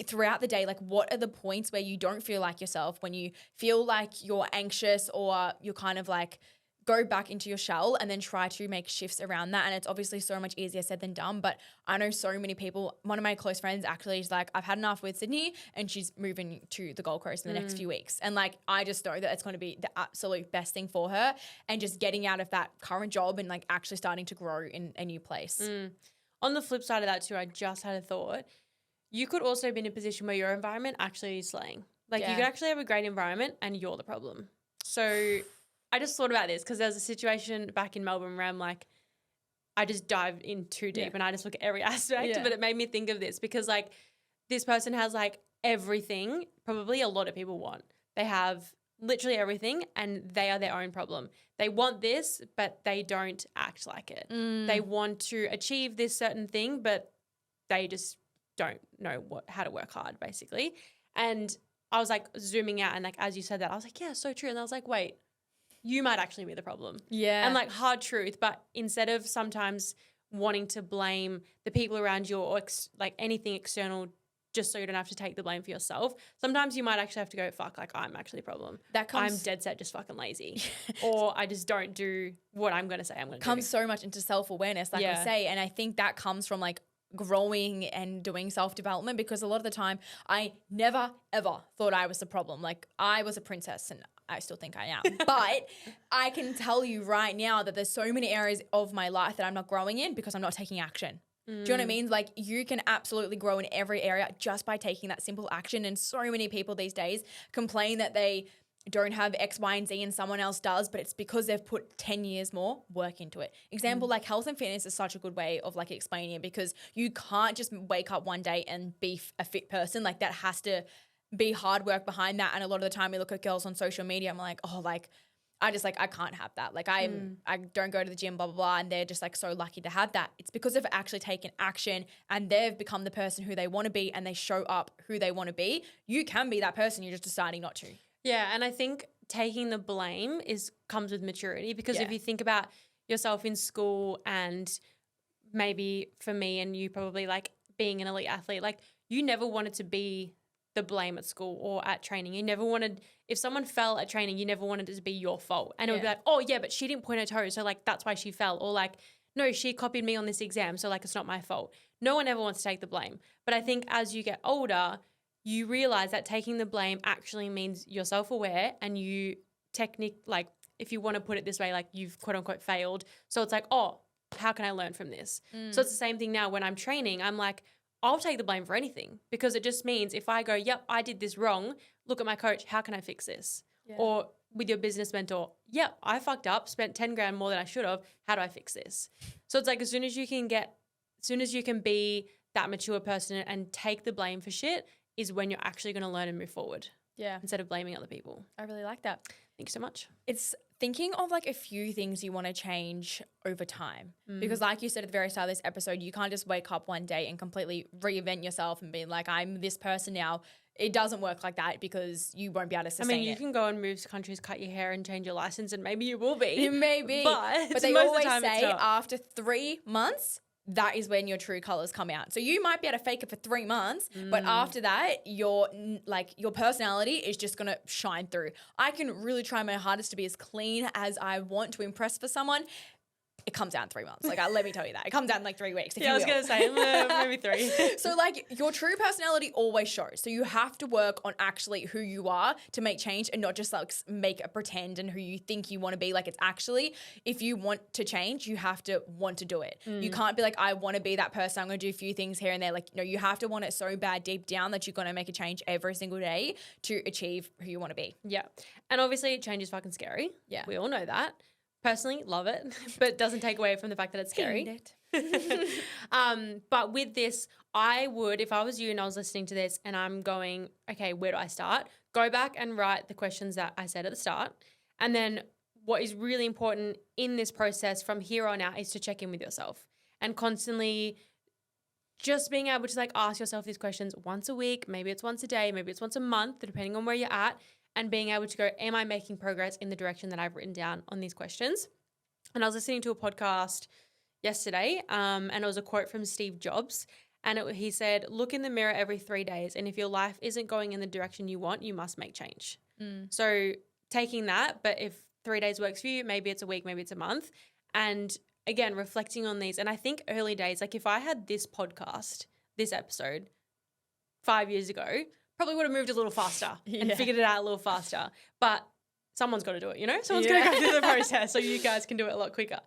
throughout the day, like what are the points where you don't feel like yourself, when you feel like you're anxious or you're kind of like go back into your shell, and then try to make shifts around that. And it's obviously so much easier said than done, but I know so many people. One of my close friends actually is like, I've had enough with Sydney, and she's moving to the Gold Coast in the next few weeks. And like, I just know that it's going to be the absolute best thing for her, and just getting out of that current job and like actually starting to grow in a new place. On the flip side of that too, I just had a thought. You could also be in a position where your environment actually is slaying. Like you could actually have a great environment and you're the problem. So I just thought about this because there was a situation back in Melbourne where I'm like, I just dived in too deep and I just look at every aspect, but it made me think of this because like this person has like everything probably a lot of people want. They have literally everything and they are their own problem. They want this, but they don't act like it. They want to achieve this certain thing, but they just don't know how to work hard basically. And I was like zooming out and like, as you said that, I was like, yeah, so true. And I was like, wait, you might actually be the problem. Yeah. And like hard truth, but instead of sometimes wanting to blame the people around you or like anything external just so you don't have to take the blame for yourself, sometimes you might actually have to go, fuck, like I'm actually the problem. I'm dead set just fucking lazy. Or I just don't do what I'm going to say I'm going to do. Comes so much into self-awareness, like I say. And I think that comes from like growing and doing self-development, because a lot of the time I never ever thought I was the problem. Like I was a princess and I still think I am. But I can tell you right now that there's so many areas of my life that I'm not growing in because I'm not taking action. Do you know what I mean? Like you can absolutely grow in every area just by taking that simple action. And so many people these days complain that they don't have X, Y, and Z and someone else does, but it's because they've put 10 years more work into it. Example, like health and fitness is such a good way of like explaining it, because you can't just wake up one day and be a fit person. Like that has to be hard work behind that. And a lot of the time we look at girls on social media, I'm like, oh, like I can't have that. Like I don't go to the gym, blah, blah, blah. And they're just like so lucky to have that. It's because they've actually taken action and they've become the person who they want to be and they show up who they want to be. You can be that person. You're just deciding not to. Yeah. And I think taking the blame comes with maturity, because if you think about yourself in school, and maybe for me and you probably like being an elite athlete, like you never wanted to be the blame at school or at training. You never wanted, if someone fell at training, you never wanted it to be your fault. And it would be like, oh yeah, but she didn't point her toes, so like that's why she fell. Or like, no, she copied me on this exam, so like it's not my fault. No one ever wants to take the blame. But I think as you get older, you realize that taking the blame actually means you're self-aware and you like if you want to put it this way, like you've quote unquote failed. So it's like, oh, how can I learn from this? So it's the same thing now when I'm training. I'm like, I'll take the blame for anything, because it just means if I go, yep, I did this wrong, look at my coach, how can I fix this? Yeah. Or with your business mentor, yep, I fucked up, spent 10 grand more than I should have, how do I fix this? So it's like as soon as you can be that mature person and take the blame for shit is when you're actually going to learn and move forward. Yeah. Instead of blaming other people. I really like that. Thank you so much. It's thinking of like a few things you want to change over time. Because like you said at the very start of this episode, you can't just wake up one day and completely reinvent yourself and be like, I'm this person now. It doesn't work like that, because you won't be able to sustain it. I mean, you can go and move to countries, cut your hair and change your license, and maybe you will be. Maybe. But they always say after 3 months, that is when your true colors come out. So you might be able to fake it for 3 months, but after that, your personality is just going to shine through. I can really try my hardest to be as clean as I want to impress for someone. It comes out in 3 months. Like, let me tell you that. It comes out in like 3 weeks. I was going to say maybe 3. So like your true personality always shows. So you have to work on actually who you are to make change, and not just like make a pretend and who you think you want to be. Like it's actually, if you want to change, you have to want to do it. You can't be like, I want to be that person, I'm going to do a few things here and there. Like, no, you have to want it so bad deep down that you're going to make a change every single day to achieve who you want to be. Yeah. And obviously change is fucking scary. Yeah. We all know that. Personally, love it, but doesn't take away from the fact that it's scary. But with this, I would, if I was you and I was listening to this and I'm going, okay, where do I start? Go back and write the questions that I said at the start. And then what is really important in this process from here on out is to check in with yourself and constantly just being able to like ask yourself these questions once a week. Maybe it's once a day, maybe it's once a month, depending on where you're at. and being able to go, am I making progress in the direction that I've written down on these questions? And I was listening to a podcast yesterday, and it was a quote from Steve Jobs. And he said, look in the mirror every 3 days. And if your life isn't going in the direction you want, you must make change. So taking that, but if 3 days works for you, maybe it's a week, maybe it's a month. And again, reflecting on these. And I think early days, like if I had this podcast, this episode 5 years ago, probably would have moved a little faster and figured it out a little faster. But someone's got to do it, you know? Someone's got to go through the process so you guys can do it a lot quicker.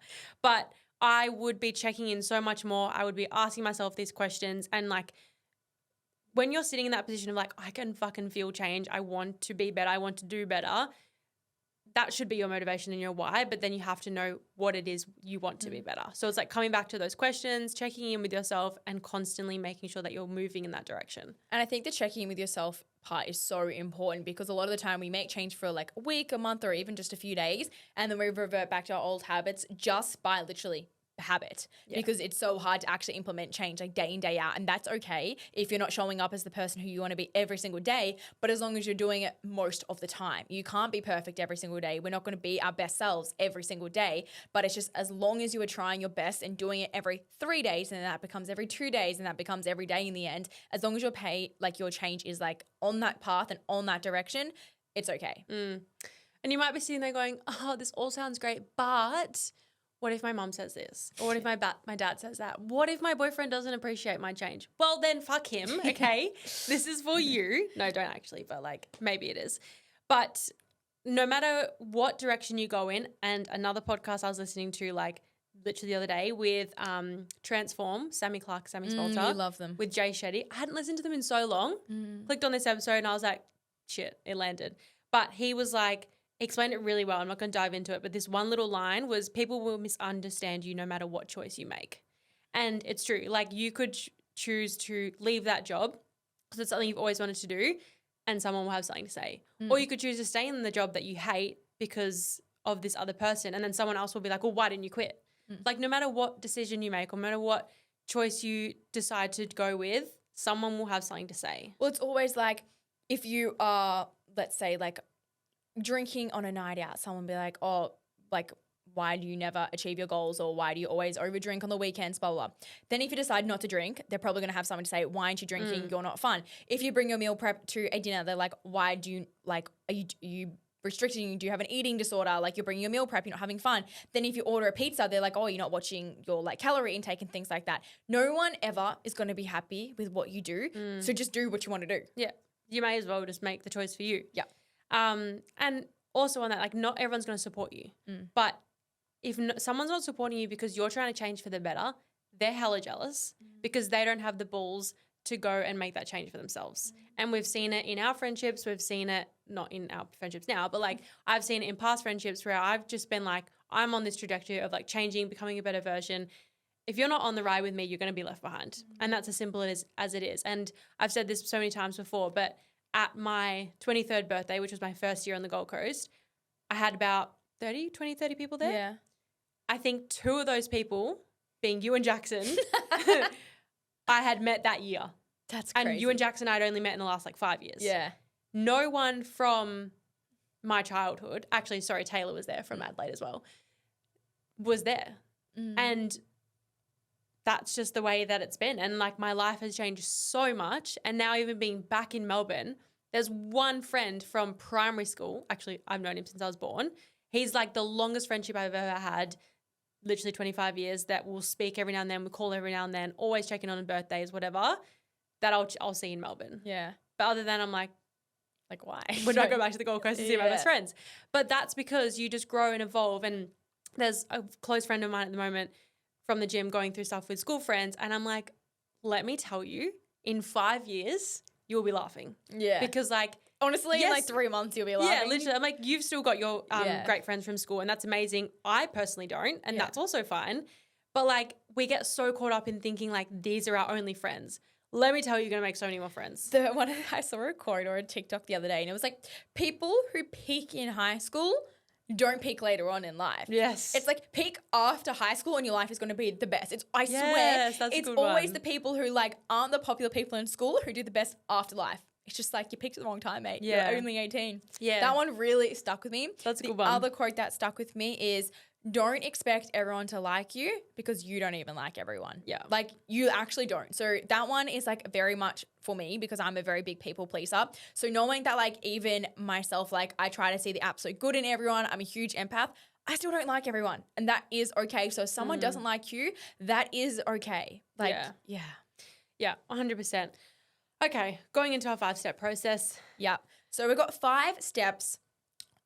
But I would be checking in so much more. I would be asking myself these questions. And like when you're sitting in that position of like, I can fucking feel change. I want to be better. I want to do better. That should be your motivation and your why, but then you have to know what it is you want to be better. So it's like coming back to those questions, checking in with yourself and constantly making sure that you're moving in that direction. And I think the checking in with yourself part is so important because a lot of the time we make change for like a week, a month, or even just a few days, and then we revert back to our old habits just by literally habit because it's so hard to actually implement change like day in, day out. And that's okay if you're not showing up as the person who you want to be every single day, but as long as you're doing it most of the time. You can't be perfect every single day. We're not going to be our best selves every single day, but it's just as long as you are trying your best and doing it every 3 days, and then that becomes every 2 days, and that becomes every day in the end, as long as your your change is like on that path and on that direction, it's okay. And you might be sitting there going, oh, this all sounds great, but what if my mom says this? Or what if my dad says that? What if my boyfriend doesn't appreciate my change? Well, then fuck him, okay? This is for you. No, don't actually, but like maybe it is. But no matter what direction you go in, and another podcast I was listening to like literally the other day with Transform, Sammy Spalter. You love them. With Jay Shetty. I hadn't listened to them in so long. Clicked on this episode and I was like, shit, it landed. But he was like, explained it really well. I'm not going to dive into it, but this one little line was people will misunderstand you no matter what choice you make. And it's true. Like you could choose to leave that job because it's something you've always wanted to do and someone will have something to say. Or you could choose to stay in the job that you hate because of this other person, and then someone else will be like, well, why didn't you quit? Like no matter what decision you make or no matter what choice you decide to go with, someone will have something to say. Well, it's always like if you are, let's say, like drinking on a night out, someone be like, oh, like, why do you never achieve your goals, or why do you always overdrink on the weekends, blah, blah, blah. Then if you decide not to drink, they're probably going to have someone to say, why aren't you drinking? You're not fun. If you bring your meal prep to a dinner, they're like, why do you, like, are you restricting? Do you have an eating disorder? Like you're bringing your meal prep, you're not having fun. Then if you order a pizza, they're like, oh, you're not watching your like calorie intake and things like that. No one ever is going to be happy with what you do. So just do what you want to do. Yeah. You may as well just make the choice for you. Yeah. And also on that, like not everyone's going to support you, but if someone's not supporting you because you're trying to change for the better, they're hella jealous because they don't have the balls to go and make that change for themselves. And we've seen it in our friendships. We've seen it not in our friendships now, but like I've seen it in past friendships where I've just been like, I'm on this trajectory of like changing, becoming a better version. If you're not on the ride with me, you're going to be left behind. And that's as simple as it is. And I've said this so many times before, but at my 23rd birthday, which was my first year on the Gold Coast, I had about 30 people there. Yeah. I think 2 of those people, being you and Jackson, I had met that year. That's crazy. And you and Jackson I'd only met in the last like 5 years. Yeah. No one from my childhood, actually, sorry, Taylor was there from Adelaide as well, was there. And that's just the way that it's been. And like my life has changed so much. And now even being back in Melbourne, there's one friend from primary school. Actually, I've known him since I was born. He's like the longest friendship I've ever had, literally 25 years, that we'll speak every now and then. We call every now and then, always checking on birthdays, whatever, that I'll see in Melbourne. Yeah. But other than I'm like why? Would not go back to the Gold Coast to see my best friends. But that's because you just grow and evolve. And there's a close friend of mine at the moment from the gym going through stuff with school friends. And I'm like, let me tell you, in 5 years, you'll be laughing. Yeah. Because like, honestly, in like 3 months, you'll be laughing. Yeah, literally. I'm like, you've still got your great friends from school and that's amazing. I personally don't. And that's also fine. But like, we get so caught up in thinking like, these are our only friends. Let me tell you, you're going to make so many more friends. I saw a quote or a TikTok the other day and it was like, people who peak in high school don't peak later on in life. Yes. It's like peak after high school and your life is going to be the best. I swear, it's always the people who like aren't the popular people in school who do the best after life. It's just like you picked the wrong time, mate. Yeah. You're only 18. Yeah. That one really stuck with me. That's a good The one. other quote that stuck with me is, don't expect everyone to like you because you don't even like everyone. Yeah. Like you actually don't. So that one is like very much for me because I'm a very big people pleaser. So knowing that like even myself, like I try to see the absolute good in everyone. I'm a huge empath. I still don't like everyone. And that is okay. So if someone doesn't like you, that is okay. Like, yeah. Yeah, 100%. Okay, going into our 5-step process. Yeah. So we've got 5 steps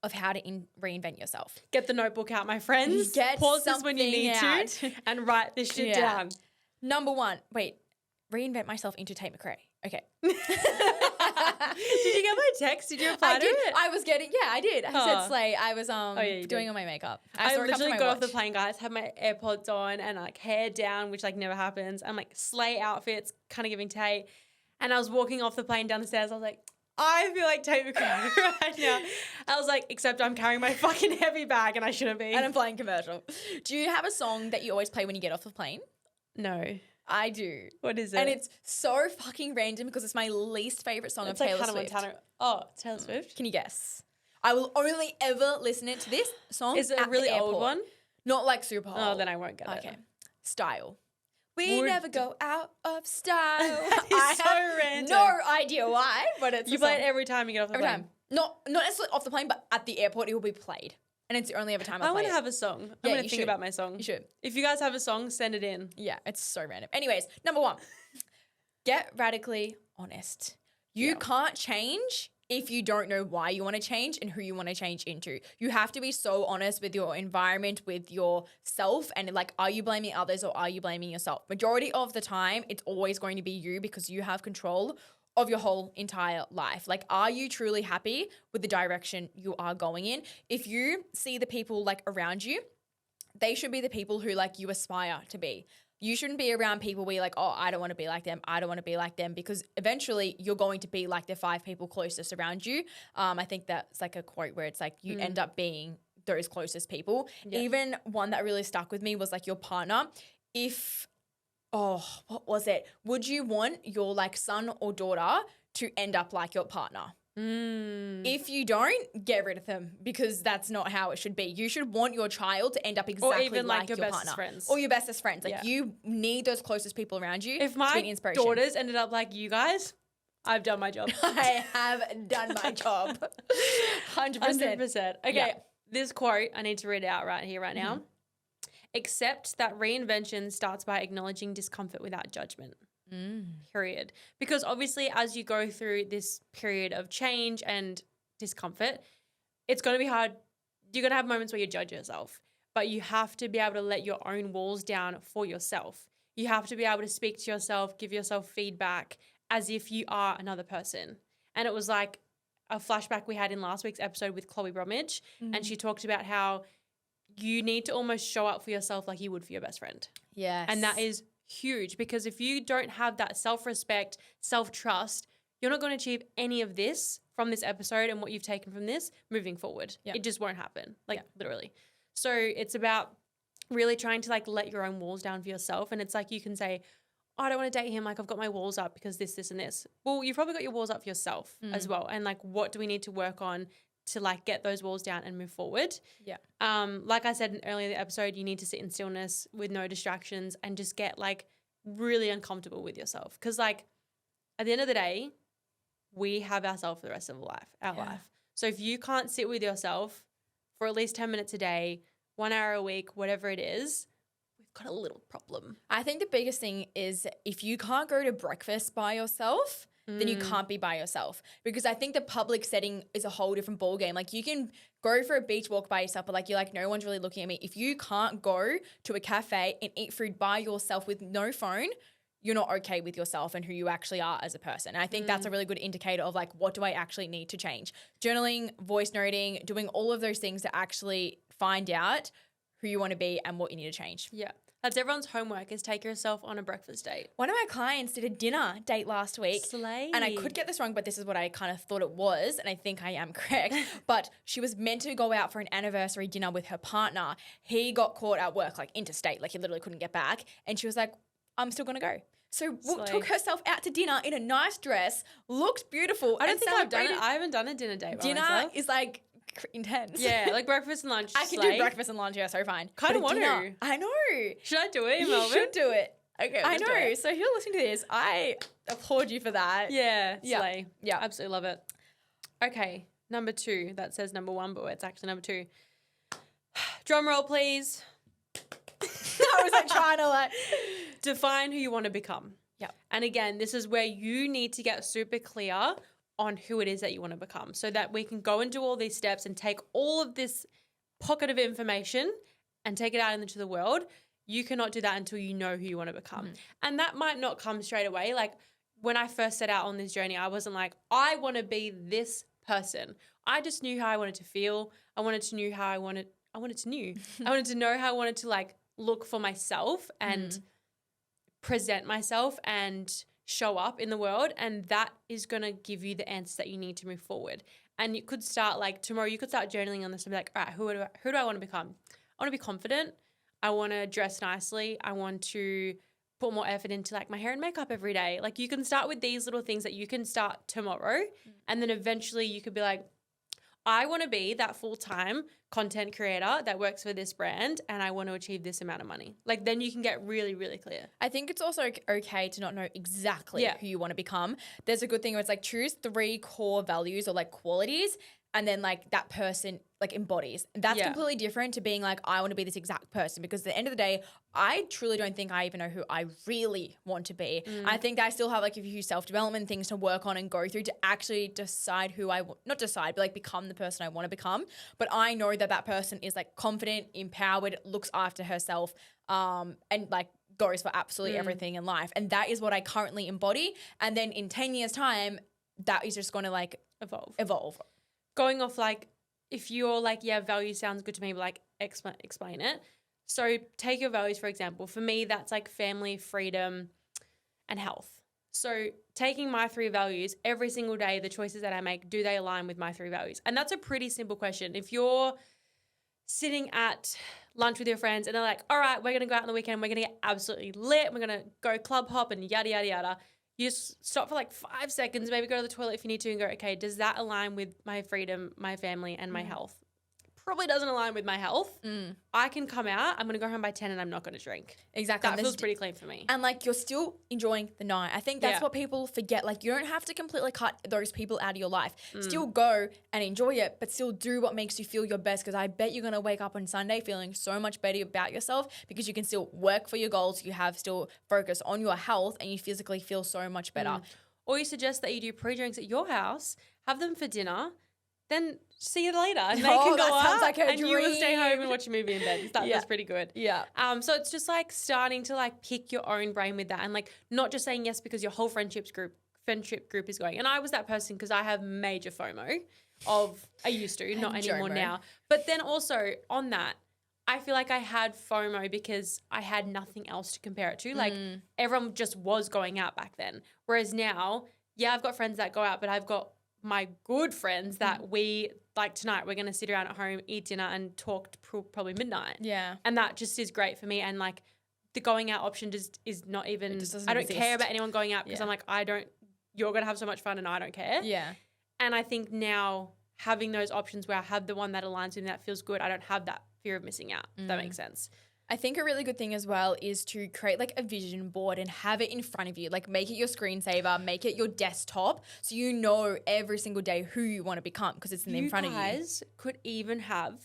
of how to reinvent yourself. Get the notebook out, my friends. Get Pause this when you need something to and write this shit down. Number 1, reinvent myself into Tate McRae. Okay. Did you get my text? Did you reply to it? I was getting, I did. I said slay. I was you doing did. all my makeup. I saw it come to literally my got off the watch. plane, guys, had my AirPods on and like hair down, which like never happens. I'm like slay outfits, kind of giving Tate. And I was walking off the plane down the stairs. I was like, I feel like Tate McRae right now. I was like, except I'm carrying my fucking heavy bag and I shouldn't be. And I'm playing commercial. Do you have a song that you always play when you get off the plane? No. I do. What is it? And it's so fucking random because it's my least favorite song of Taylor Swift. Montana. Oh, Taylor Swift? Can you guess? I will only ever listen to this song. Is it a at really the old airport. one? Not like super old. Oh, then I won't get it. Okay. Style. We Would- never go out of style. That is I so have random. no idea why, but it's You a play it song. every time you get off the Every plane. time. Not necessarily off the plane, but at the airport it will be played. And it's the only ever time I I play want it. to have a song. I'm Yeah, going to you think should. about my song. You should. If you guys have a song, send it in. Yeah, it's so random. Anyways, number 1, get radically honest. You can't change if you don't know why you want to change and who you want to change into. You have to be so honest with your environment, with yourself, and like, are you blaming others or are you blaming yourself? Majority of the time, it's always going to be you because you have control of your whole entire life. Like, are you truly happy with the direction you are going in? If you see the people like around you, they should be the people who like you aspire to be. You shouldn't be around people where you're like, oh, I don't want to be like them. I don't want to be like them, because eventually you're going to be like the 5 people closest around you. I think that's like a quote where it's like you end up being those closest people. Yeah. Even one that really stuck with me was like your partner. What was it? Would you want your like son or daughter to end up like your partner? If you don't, get rid of them, because that's not how it should be. You should want your child to end up exactly Or even like your your bestest partner. friends. Or your bestest friends. Like Yeah. you need those closest people around you If to be my an inspiration. daughters ended up like you guys, I've done my job. I have done my job. 100%. 100%. Okay, Yeah. this quote, I need to read it out right here, right now. Accept that reinvention starts by acknowledging discomfort without judgment. Period. Because obviously, as you go through this period of change and discomfort, it's going to be hard. You're going to have moments where you judge yourself, but you have to be able to let your own walls down for yourself. You have to be able to speak to yourself, give yourself feedback as if you are another person. And it was like a flashback we had in last week's episode with Chloe Bromwich, and she talked about how you need to almost show up for yourself like you would for your best friend. Yes. And that is huge, because if you don't have that self-respect, self-trust, you're not going to achieve any of this from this episode and what you've taken from this moving forward. Yeah. It just won't happen, literally. So it's about really trying to like let your own walls down for yourself. And it's like you can say, oh, I don't want to date him. Like, I've got my walls up because this, and this. Well, you've probably got your walls up for yourself as well. And like, what do we need to work on to like get those walls down and move forward? Yeah. Like I said earlier in the episode, you need to sit in stillness with no distractions and just get like really uncomfortable with yourself. Because like at the end of the day, we have ourselves for the rest of our life. So if you can't sit with yourself for at least 10 minutes a day, 1 hour a week, whatever it is, we've got a little problem. I think the biggest thing is if you can't go to breakfast by yourself, then you can't be by yourself. Because I think the public setting is a whole different ballgame. Like you can go for a beach walk by yourself, but like you're like, no one's really looking at me. If you can't go to a cafe and eat food by yourself with no phone, you're not okay with yourself and who you actually are as a person. And I think that's a really good indicator of like, what do I actually need to change? Journaling, voice noting, doing all of those things to actually find out who you want to be and what you need to change. Yeah. That's everyone's homework, is take yourself on a breakfast date. One of my clients did a dinner date last week. Slay. And I could get this wrong, but this is what I kind of thought it was. And I think I am correct. But she was meant to go out for an anniversary dinner with her partner. He got caught at work, like interstate, like he literally couldn't get back. And she was like, I'm still going to go. So Slay. took herself out to dinner in a nice dress, looked beautiful. I don't and think I've done it. celebrated. I haven't done a dinner date by Dinner myself. is like intense. Yeah, like breakfast and lunch. I can do breakfast and lunch. Yeah, so fine. Kinda But a want dinner, to. I know. Should I do it in You Melbourne? should do it. Okay, I let's do know. it. So if you're listening to this, I applaud you for that. Yeah, Yeah. slay. Yeah. Absolutely love it. Okay, number 2. That says number 1, but it's actually number 2. Drum roll, please. I was like trying to like Define who you want to become. Yep. And again, this is where you need to get super clear on who it is that you want to become so that we can go and do all these steps and take all of this pocket of information and take it out into the world. You cannot do that until you know who you want to become. And that might not come straight away. Like when I first set out on this journey, I wasn't like, I want to be this person. I just knew how I wanted to feel. I wanted to know how I wanted to know how I wanted to like look for myself and present myself and show up in the world. And that is going to give you the answers that you need to move forward. And you could start like tomorrow, you could start journaling on this and be like, all right, who do I want to become? I want to be confident. I want to dress nicely. I want to put more effort into like my hair and makeup every day. Like you can start with these little things that you can start tomorrow. And then eventually you could be like, I want to be that full-time content creator that works for this brand and I want to achieve this amount of money. Like then you can get really, really clear. I think it's also okay to not know exactly who you want to become. There's a good thing where it's like choose 3 core values or like qualities and then like that person like embodies. That's completely different to being like, I want to be this exact person because at the end of the day, I truly don't think I even know who I really want to be. I think that I still have like a few self-development things to work on and go through to actually decide who I want, not decide, but like become the person I want to become. But I know that that person is like confident, empowered, looks after herself, and like goes for absolutely everything in life. And that is what I currently embody. And then in 10 years time, that is just going to like evolve. Going off like, if you're like, yeah, value sounds good to me, but like explain it. So take your values, for example. For me, that's like family, freedom, and health. So taking my 3 values every single day, the choices that I make, do they align with my 3 values? And that's a pretty simple question. If you're sitting at lunch with your friends and they're like, all right, we're going to go out on the weekend, we're going to get absolutely lit, we're going to go club hop and yada, yada, yada. You just stop for like 5 seconds, maybe go to the toilet if you need to and go, okay, does that align with my freedom, my family, and my health? Probably doesn't align with my health. I can come out, I'm going to go home by 10 and I'm not going to drink. Exactly. That feels pretty clean for me. And like you're still enjoying the night. I think that's what people forget. Like you don't have to completely cut those people out of your life. Still go and enjoy it, but still do what makes you feel your best because I bet you're going to wake up on Sunday feeling so much better about yourself because you can still work for your goals. You have still focus on your health and you physically feel so much better. Or you suggest that you do pre-drinks at your house, have them for dinner, then see you later. And they can go sounds out like a and you will stay home dream. and watch a movie in bed. That feels pretty good. Yeah. So it's just like starting to like pick your own brain with that and like not just saying yes because your whole friendship group is going. And I was that person because I have major FOMO I used to, not anymore now. But then also on that, I feel like I had FOMO because I had nothing else to compare it to. Like everyone just was going out back then. Whereas now, yeah, I've got friends that go out, but I've got my good friends that we like tonight we're going to sit around at home, eat dinner and talk to probably midnight. Yeah. And that just is great for me. And like the going out option just is not even, just I don't exist. care about anyone going out because I'm like, you're going to have so much fun and I don't care. Yeah. And I think now having those options where I have the one that aligns with me that feels good, I don't have that fear of missing out. If that makes sense. I think a really good thing as well is to create like a vision board and have it in front of you. Like make it your screensaver, make it your desktop so you know every single day who you want to become because it's in front of you. You guys could even have,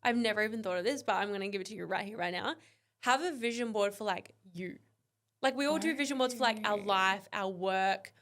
I've never even thought of this, but I'm going to give it to you right here, right now. Have a vision board for like you. Like we all do vision boards for like our life, our work,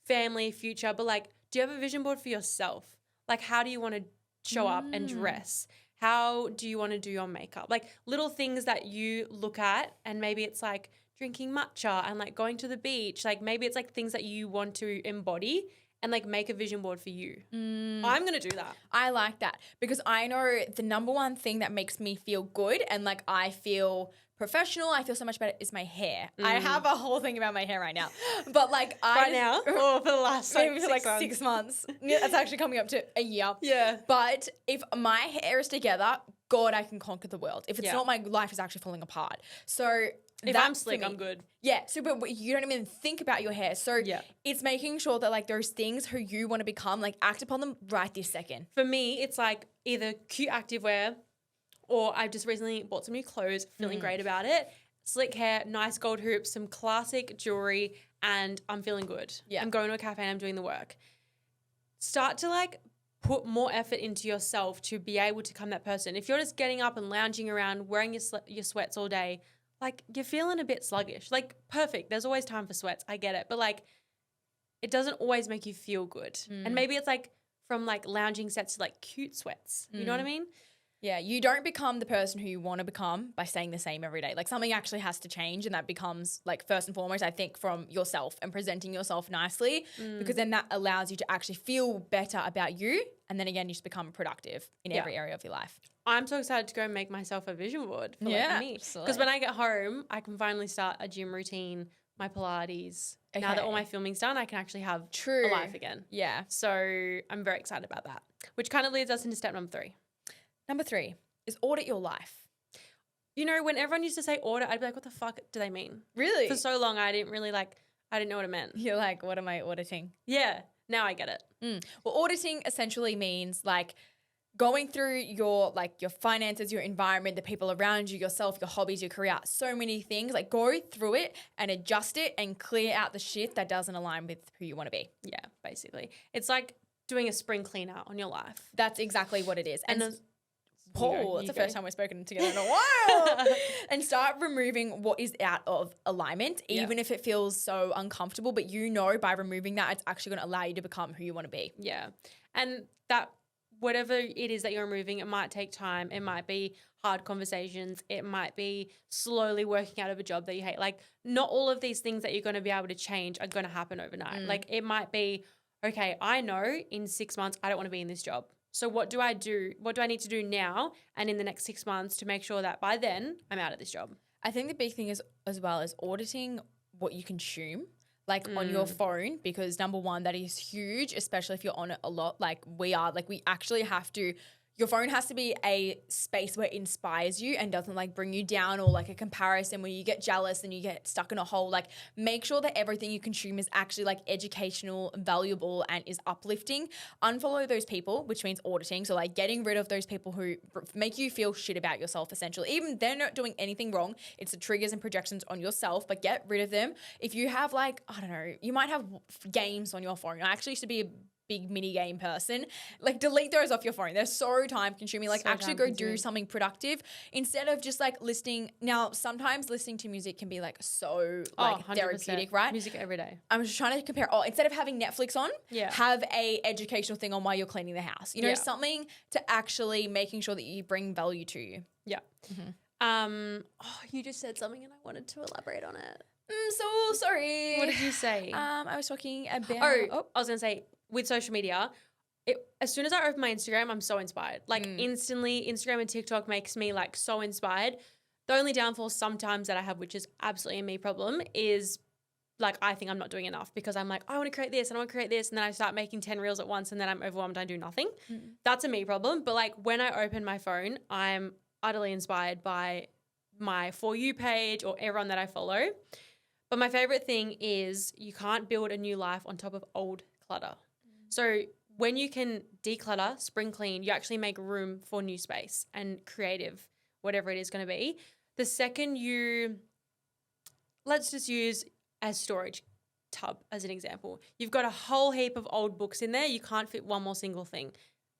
family, future, but like do you have a vision board for yourself? Like how do you want to show up and dress? How do you want to do your makeup? Like little things that you look at and maybe it's like drinking matcha and like going to the beach. Like maybe it's like things that you want to embody and like make a vision board for you. I'm going to do that. I like that because I know the number one thing that makes me feel good and like I feel professional, I feel so much better is my hair. I have a whole thing about my hair right now. But like Right now? Or for the last maybe for like 6 months. It's actually coming up to a year. Yeah. But if my hair is together, God, I can conquer the world. If it's not, my life is actually falling apart. So If that I'm slick, for me- I'm good. Yeah. So, but you don't even think about your hair. So Yeah. it's making sure that like those things who you want to become, like act upon them right this second. For me, it's like either cute activewear or I've just recently bought some new clothes, feeling great about it. Slick hair, nice gold hoops, some classic jewelry, and I'm feeling good. Yeah. I'm going to a cafe and I'm doing the work. Start to like put more effort into yourself to be able to become that person. If you're just getting up and lounging around, wearing your sweats all day, like you're feeling a bit sluggish. Like perfect. There's always time for sweats. I get it. But like it doesn't always make you feel good. And maybe it's like from like lounging sets to like cute sweats. You know what I mean? Yeah, you don't become the person who you want to become by staying the same every day. Like something actually has to change, and that becomes like first and foremost, I think, from yourself and presenting yourself nicely, because then that allows you to actually feel better about you, and then again, you just become productive in every area of your life. I'm so excited to go and make myself a vision board for like me. Because absolutely. when I get home, I can finally start a gym routine, my Pilates. Now that all my filming's done, I can actually have a life again. Yeah. So I'm very excited about that, which kind of leads us into step number 3. Number 3 is audit your life. You know, when everyone used to say audit, I'd be like, what the fuck do they mean? Really? For so long, I didn't know what it meant. You're like, what am I auditing? Yeah, now I get it. Well, auditing essentially means like going through your finances, your environment, the people around you, yourself, your hobbies, your career, so many things. Like go through it and adjust it and clear out the shit that doesn't align with who you want to be. Yeah, basically. It's like doing a spring cleaner on your life. That's exactly what it is. And You that's the go. first time we've spoken together in a while. And start removing what is out of alignment, even if it feels so uncomfortable. But you know by removing that, it's actually going to allow you to become who you want to be. Yeah. And that whatever it is that you're removing, it might take time. It might be hard conversations. It might be slowly working out of a job that you hate. Like not all of these things that you're going to be able to change are going to happen overnight. Like it might be, okay, I know in 6 months I don't want to be in this job. So what do I do? What do I need to do now and in the next 6 months to make sure that by then I'm out of this job? I think the big thing is as well as auditing what you consume. Like on your phone, because number one, that is huge, especially if you're on it a lot. Like we are, like we actually have to, your phone has to be a space where it inspires you and doesn't like bring you down, or like a comparison where you get jealous and you get stuck in a hole. Like make sure that everything you consume is actually like educational, valuable, and is uplifting. Unfollow those people, which means auditing. So like getting rid of those people who make you feel shit about yourself essentially. Even they're not doing anything wrong. It's the triggers and projections on yourself, but get rid of them. If you have like, I don't know, you might have games on your phone. I actually used to be a big mini game person. Like delete those off your phone. They're so time consuming. Like actually go do something productive instead of just like listening. Now sometimes listening to music can be like so like therapeutic, right? Music every day. I'm just trying to compare. Instead of having Netflix on, have a educational thing on while you're cleaning the house. You know, something to actually making sure that you bring value to you. Yeah. You just said something and I wanted to elaborate on it. I'm so sorry. What did you say? I was talking about. I was gonna say with social media. As soon as I open my Instagram, I'm so inspired. Like instantly, Instagram and TikTok makes me like so inspired. The only downfall sometimes that I have, which is absolutely a me problem, is like I think I'm not doing enough because I'm like, I want to create this and I want to create this. And then I start making 10 reels at once and then I'm overwhelmed and I do nothing. That's a me problem. But like when I open my phone, I'm utterly inspired by my For You page or everyone that I follow. But my favorite thing is you can't build a new life on top of old clutter. So when you can declutter, spring clean, you actually make room for new space and creative, whatever it is going to be. The second let's just use a storage tub as an example. You've got a whole heap of old books in there. You can't fit one more single thing.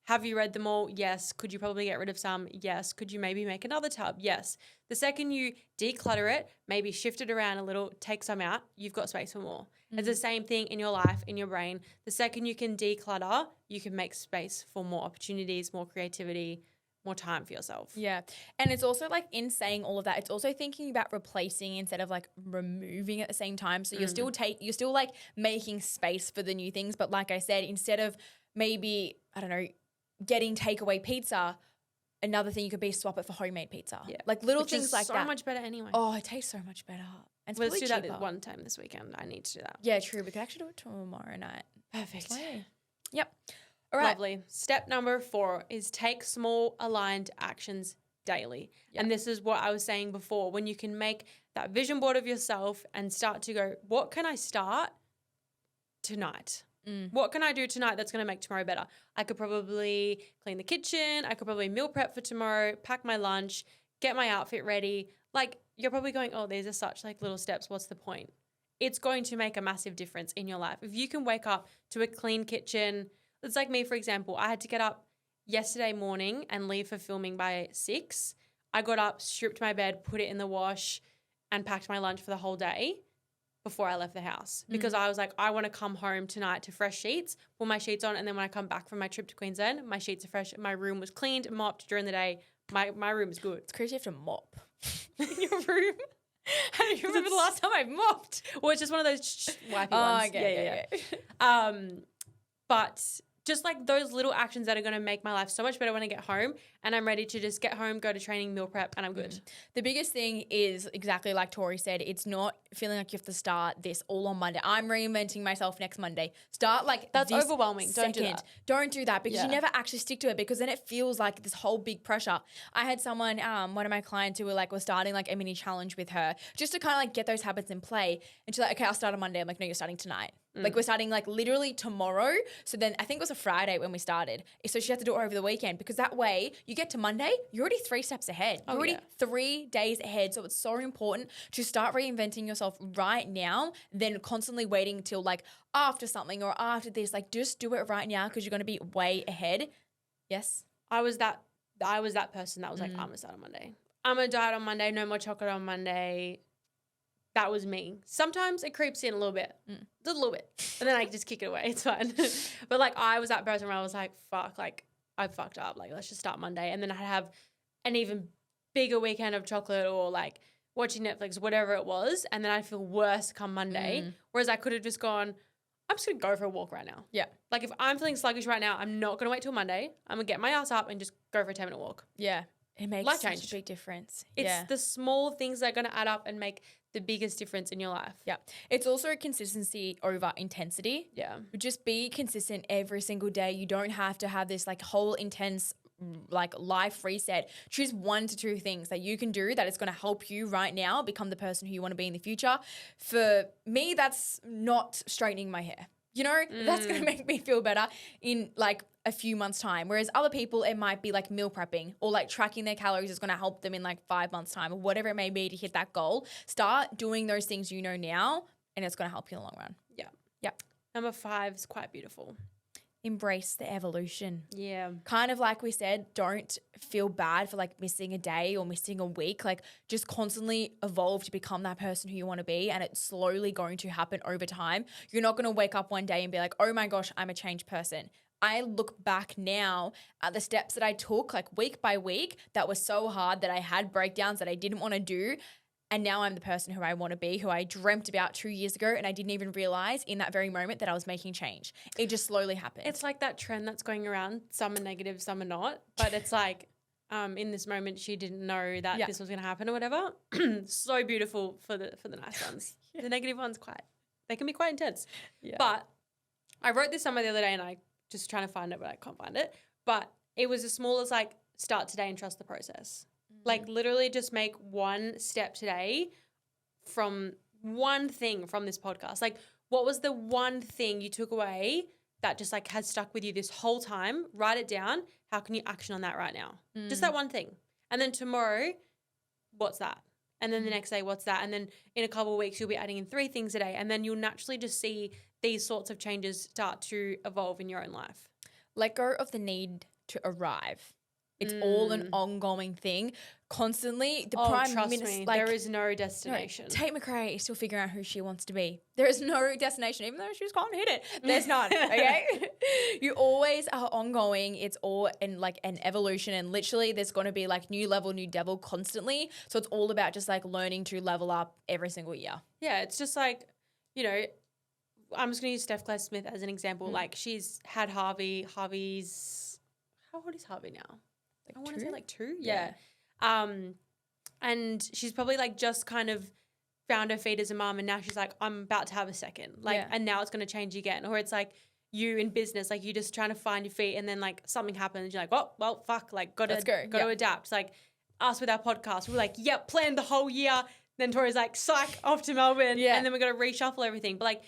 Have you read them all? Yes. Could you probably get rid of some? Yes. Could you maybe make another tub? Yes. The second you declutter it, maybe shift it around a little, take some out, you've got space for more. It's the same thing in your life, in your brain. The second you can declutter, you can make space for more opportunities, more creativity, more time for yourself. Yeah. And it's also like in saying all of that, it's also thinking about replacing instead of like removing at the same time. So you're still like making space for the new things. But like I said, instead of maybe, I don't know, getting takeaway pizza, another thing you could be swap it for homemade pizza. Yeah. Like little Which things is like so that. much better anyway. Oh, it tastes so much better. And it's Let's do cheaper. that one time this weekend. I need to do that. Yeah, true. We could actually do it tomorrow night. Perfect. Yep. All right. Lovely. Step number 4 is take small aligned actions daily. Yep. And this is what I was saying before. When you can make that vision board of yourself and start to go, what can I start tonight? What can I do tonight that's going to make tomorrow better? I could probably clean the kitchen. I could probably meal prep for tomorrow, pack my lunch, get my outfit ready. Like, you're probably going, oh, these are such like little steps. What's the point? It's going to make a massive difference in your life. If you can wake up to a clean kitchen, it's like me, for example. I had to get up yesterday morning and leave for filming by 6. I got up, stripped my bed, put it in the wash, and packed my lunch for the whole day before I left the house because I was like, I want to come home tonight to fresh sheets, put my sheets on, and then when I come back from my trip to Queensland, my sheets are fresh. My room was cleaned, mopped during the day. My room is good. It's crazy you have to mop in your room. How do you remember the last time I mopped? Well, it's just one of those wipey ones. Okay. But just like those little actions that are going to make my life so much better when I get home, and I'm ready to just get home, go to training, meal prep, and I'm good. The biggest thing is exactly like Tori said, it's not feeling like you have to start this all on Monday. I'm reinventing myself next Monday. Start like that's this overwhelming. Second. Don't do that because you never actually stick to it because then it feels like this whole big pressure. I had someone, one of my clients who was starting like a mini challenge with her just to kind of like get those habits in play. And she's like, okay, I'll start on Monday. I'm like, no, you're starting tonight. Like we're starting like literally tomorrow. So then I think it was a Friday when we started. So she had to do it over the weekend because that way you get to Monday, you're already 3 steps ahead. You're already 3 days ahead. So it's so important to start reinventing yourself right now than constantly waiting till like after something or after this. Like just do it right now because you're going to be way ahead. Yes? I was that person that was like, I'm going to start on Monday. I'm going to diet on Monday. No more chocolate on Monday. That was me. Sometimes it creeps in a little bit, just a little bit, and then I just kick it away. It's fine. But like I was that person where I was like, fuck, like I fucked up. Like let's just start Monday. And then I'd have an even bigger weekend of chocolate or like watching Netflix, whatever it was. And then I'd feel worse come Monday. Whereas I could have just gone, I'm just going to go for a walk right now. Yeah. Like if I'm feeling sluggish right now, I'm not going to wait till Monday. I'm going to get my ass up and just go for a 10-minute walk. Yeah. It makes Life such change. a big difference. It's the small things that are going to add up and make the biggest difference in your life. Yeah. It's also a consistency over intensity. Yeah. Just be consistent every single day. You don't have to have this like whole intense like life reset. Choose 1 to 2 things that you can do that is going to help you right now become the person who you want to be in the future. For me, that's not straightening my hair. You know, that's going to make me feel better in like a few months' time. Whereas other people, it might be like meal prepping or like tracking their calories is going to help them in like 5 months' time or whatever it may be to hit that goal. Start doing those things you know now and it's going to help you in the long run. Yeah. Yeah. Number 5 is quite beautiful. Embrace the evolution. Yeah. Kind of like we said, don't feel bad for like missing a day or missing a week. Like just constantly evolve to become that person who you want to be and it's slowly going to happen over time. You're not going to wake up one day and be like, oh my gosh, I'm a changed person. I look back now at the steps that I took like week by week that was so hard that I had breakdowns that I didn't want to do. And now I'm the person who I want to be, who I dreamt about 2 years ago and I didn't even realize in that very moment that I was making change. It just slowly happened. It's like that trend that's going around. Some are negative, some are not. But it's like in this moment she didn't know that this was going to happen or whatever. So beautiful for the nice ones. The negative ones they can be quite intense. Yeah. But I wrote this somewhere the other day and I just trying to find it but I can't find it. But it was as small as like start today and trust the process. Like literally just make 1 step today from one thing from this podcast. Like what was the one thing you took away that just like has stuck with you this whole time? Write it down. How can you action on that right now? Just that one thing. And then tomorrow, what's that? And then the next day, what's that? And then in a couple of weeks, you'll be adding in 3 things a day. And then you'll naturally just see these sorts of changes start to evolve in your own life. Let go of the need to arrive. It's all an ongoing thing. Constantly, the Prime Minister, me, there is no destination. No, Tate McRae is still figuring out who she wants to be. There is no destination, even though she's can't hit it. There's none, okay? You always are ongoing. It's all in like an evolution and literally there's going to be like new level, new devil constantly. So it's all about just like learning to level up every single year. Yeah, it's just like, you know, I'm just going to use Steph Claire Smith as an example. Like she's had Harvey's, how old is Harvey now? I want to say like 2. Yeah. And she's probably like just kind of found her feet as a mom and now she's like, I'm about to have a second. Like, and now it's going to change again. Or it's like you in business, like you're just trying to find your feet and then like something happens. You're like, well, fuck, like got to adapt. Like us with our podcast, we're like, planned the whole year. Then Tori's like, psych, off to Melbourne. Yeah. And then we've got to reshuffle everything. But like,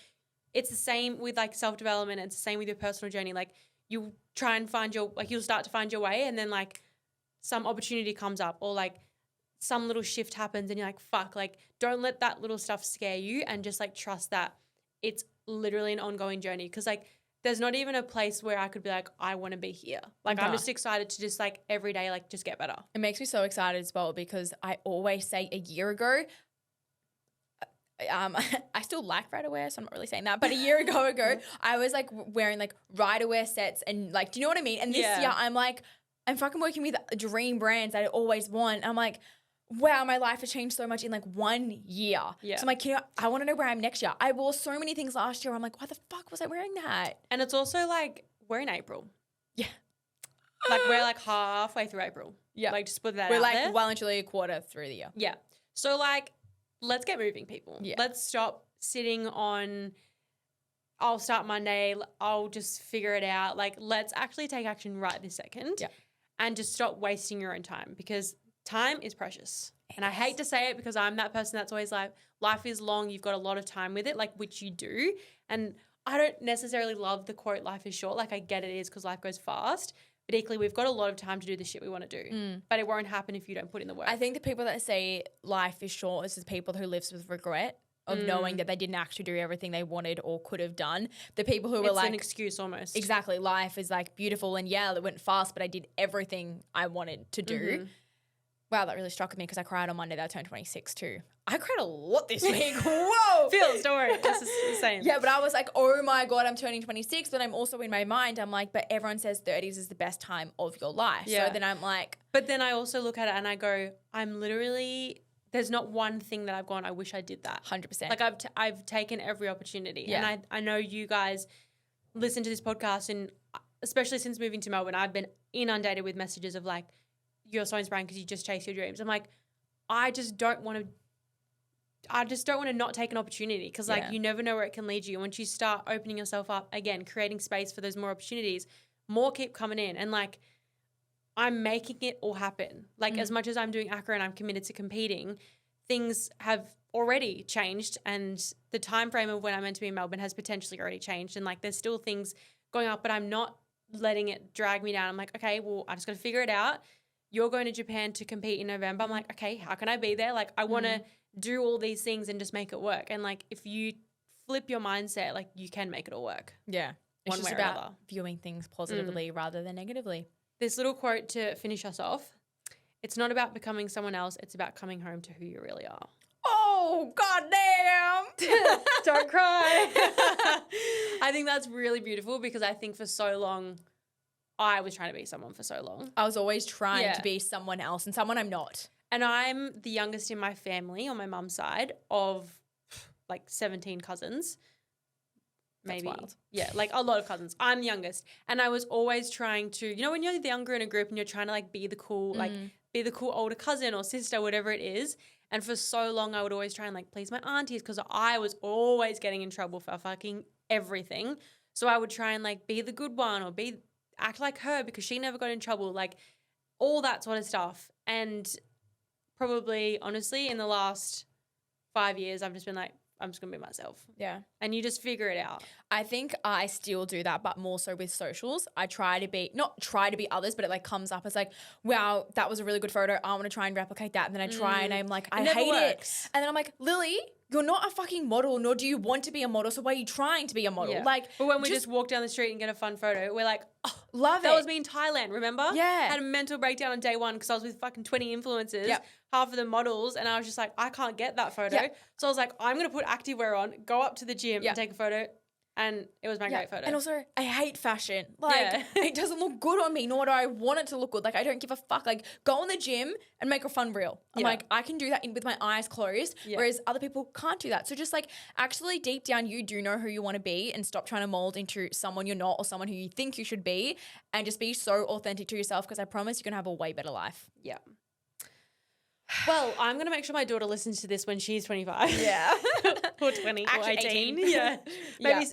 it's the same with like self-development. It's the same with your personal journey. Like you try and find you'll start to find your way, and then like some opportunity comes up, or like some little shift happens and you're like, fuck, like don't let that little stuff scare you, and just like trust that it's literally an ongoing journey. Cause like there's not even a place where I could be like, I want to be here. Like I'm just excited to just like every day, like just get better. It makes me so excited as well, because I always say a year ago, I still like Ride Aware, so I'm not really saying that. But a year ago, I was like wearing like Ride Aware sets and like, do you know what I mean? And this year I'm like, I'm fucking working with dream brands that I always want. I'm like, wow, my life has changed so much in like 1 year. Yeah. So I'm like, I want to know where I am next year. I wore so many things last year. I'm like, why the fuck was I wearing that? And it's also like, we're in April. Yeah. Like we're like halfway through April. Yeah. Like just put that out We're like there. well and truly a quarter through the year. Yeah. So like, let's get moving, people. Yeah. Let's stop sitting on, I'll start Monday, I'll just figure it out. Like, let's actually take action right this second. Yeah. And just stop wasting your own time, because time is precious. And I hate to say it, because I'm that person that's always like, life is long, you've got a lot of time with it, like which you do. And I don't necessarily love the quote, life is short. Like I get it is, because life goes fast. But equally, we've got a lot of time to do the shit we want to do. But it won't happen if you don't put in the work. I think the people that say life is short is the people who lives with regret of knowing that they didn't actually do everything they wanted or could have done. The people who were like... It's an excuse almost. Exactly. Life is like beautiful and yeah, it went fast, but I did everything I wanted to do. Wow, that really struck with me, because I cried on Monday that I turned 26 too. I cried a lot this week. Whoa. Feels, don't worry. This is the same. Yeah, but I was like, oh my God, I'm turning 26. But I'm also in my mind, I'm like, but everyone says 30s is the best time of your life. Yeah. So then I'm like. But then I also look at it and I go, I'm literally, there's not one thing that I've gone, I wish I did that. 100%. Like I've taken every opportunity. Yeah. And I know you guys listen to this podcast, and especially since moving to Melbourne, I've been inundated with messages of like, you're so inspiring because you just chase your dreams. I'm like, I just don't want to not take an opportunity, because like you never know where it can lead you. And once you start opening yourself up again, creating space for those more opportunities, more keep coming in. And like, I'm making it all happen. Like as much as I'm doing ACRA and I'm committed to competing, things have already changed, and the time frame of when I'm meant to be in Melbourne has potentially already changed. And like, there's still things going up, but I'm not letting it drag me down. I'm like, okay, well, I just got to figure it out. You're going to Japan to compete in November. I'm like, okay, how can I be there? Like, I want to do all these things and just make it work. And like, if you flip your mindset, like you can make it all work. Yeah. It's just about viewing things positively rather than negatively. This little quote to finish us off. It's not about becoming someone else. It's about coming home to who you really are. Oh, goddamn. Don't cry. I think that's really beautiful, because I think for so long, I was trying to be someone for so long. I was always trying to be someone else, and someone I'm not. And I'm the youngest in my family on my mum's side of like 17 cousins. Maybe. That's wild. Yeah, like a lot of cousins. I'm the youngest. And I was always trying to, you know, when you're the younger in a group and you're trying to like be the cool, like be the cool older cousin or sister, whatever it is. And for so long, I would always try and like please my aunties, because I was always getting in trouble for fucking everything. So I would try and like be the good one, or act like her because she never got in trouble, like all that sort of stuff. And probably, honestly, in the last 5 years, I've just been like, I'm just going to be myself. Yeah. And you just figure it out. I think I still do that, but more so with socials. I try to be, not try to be others, but it like comes up as like, wow, that was a really good photo. I want to try and replicate that. And then I try and I'm like, I hate it. And then I'm like, Lily, you're not a fucking model, nor do you want to be a model. So why are you trying to be a model? Yeah. Like, but when we just walk down the street and get a fun photo, we're like, oh, love it. That was me in Thailand, remember? Yeah. Had a mental breakdown on day one because I was with fucking 20 influencers, half of them models, and I was just like, I can't get that photo. Yep. So I was like, I'm going to put activewear on, go up to the gym and take a photo. And it was my great photo. And also, I hate fashion. Like, it doesn't look good on me, nor do I want it to look good. Like, I don't give a fuck. Like, go in the gym and make a fun reel. I'm like, I can do that with my eyes closed, whereas other people can't do that. So just like, actually deep down, you do know who you want to be, and stop trying to mold into someone you're not or someone who you think you should be, and just be so authentic to yourself, because I promise you're going to have a way better life. Yeah. Well, I'm going to make sure my daughter listens to this when she's 25. Yeah. Or 20 Actually, or 18. 18. Yeah.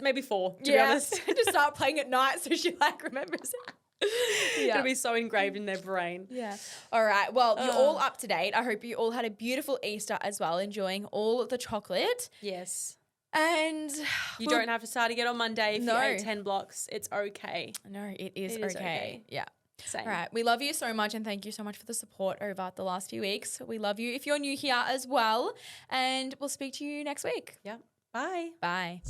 Maybe 4, to be honest. Just start playing at night so she like remembers it. It'll be so engraved in their brain. Yeah. All right. Well, you're all up to date. I hope you all had a beautiful Easter as well, enjoying all the chocolate. Yes. And you don't have to start again on Monday if you No. ate 10 blocks. It's okay. No, it is It is okay. okay. Yeah. Same. All right. We love you so much and thank you so much for the support over the last few weeks. We love you if you're new here as well. And we'll speak to you next week. Yep. Bye. Bye.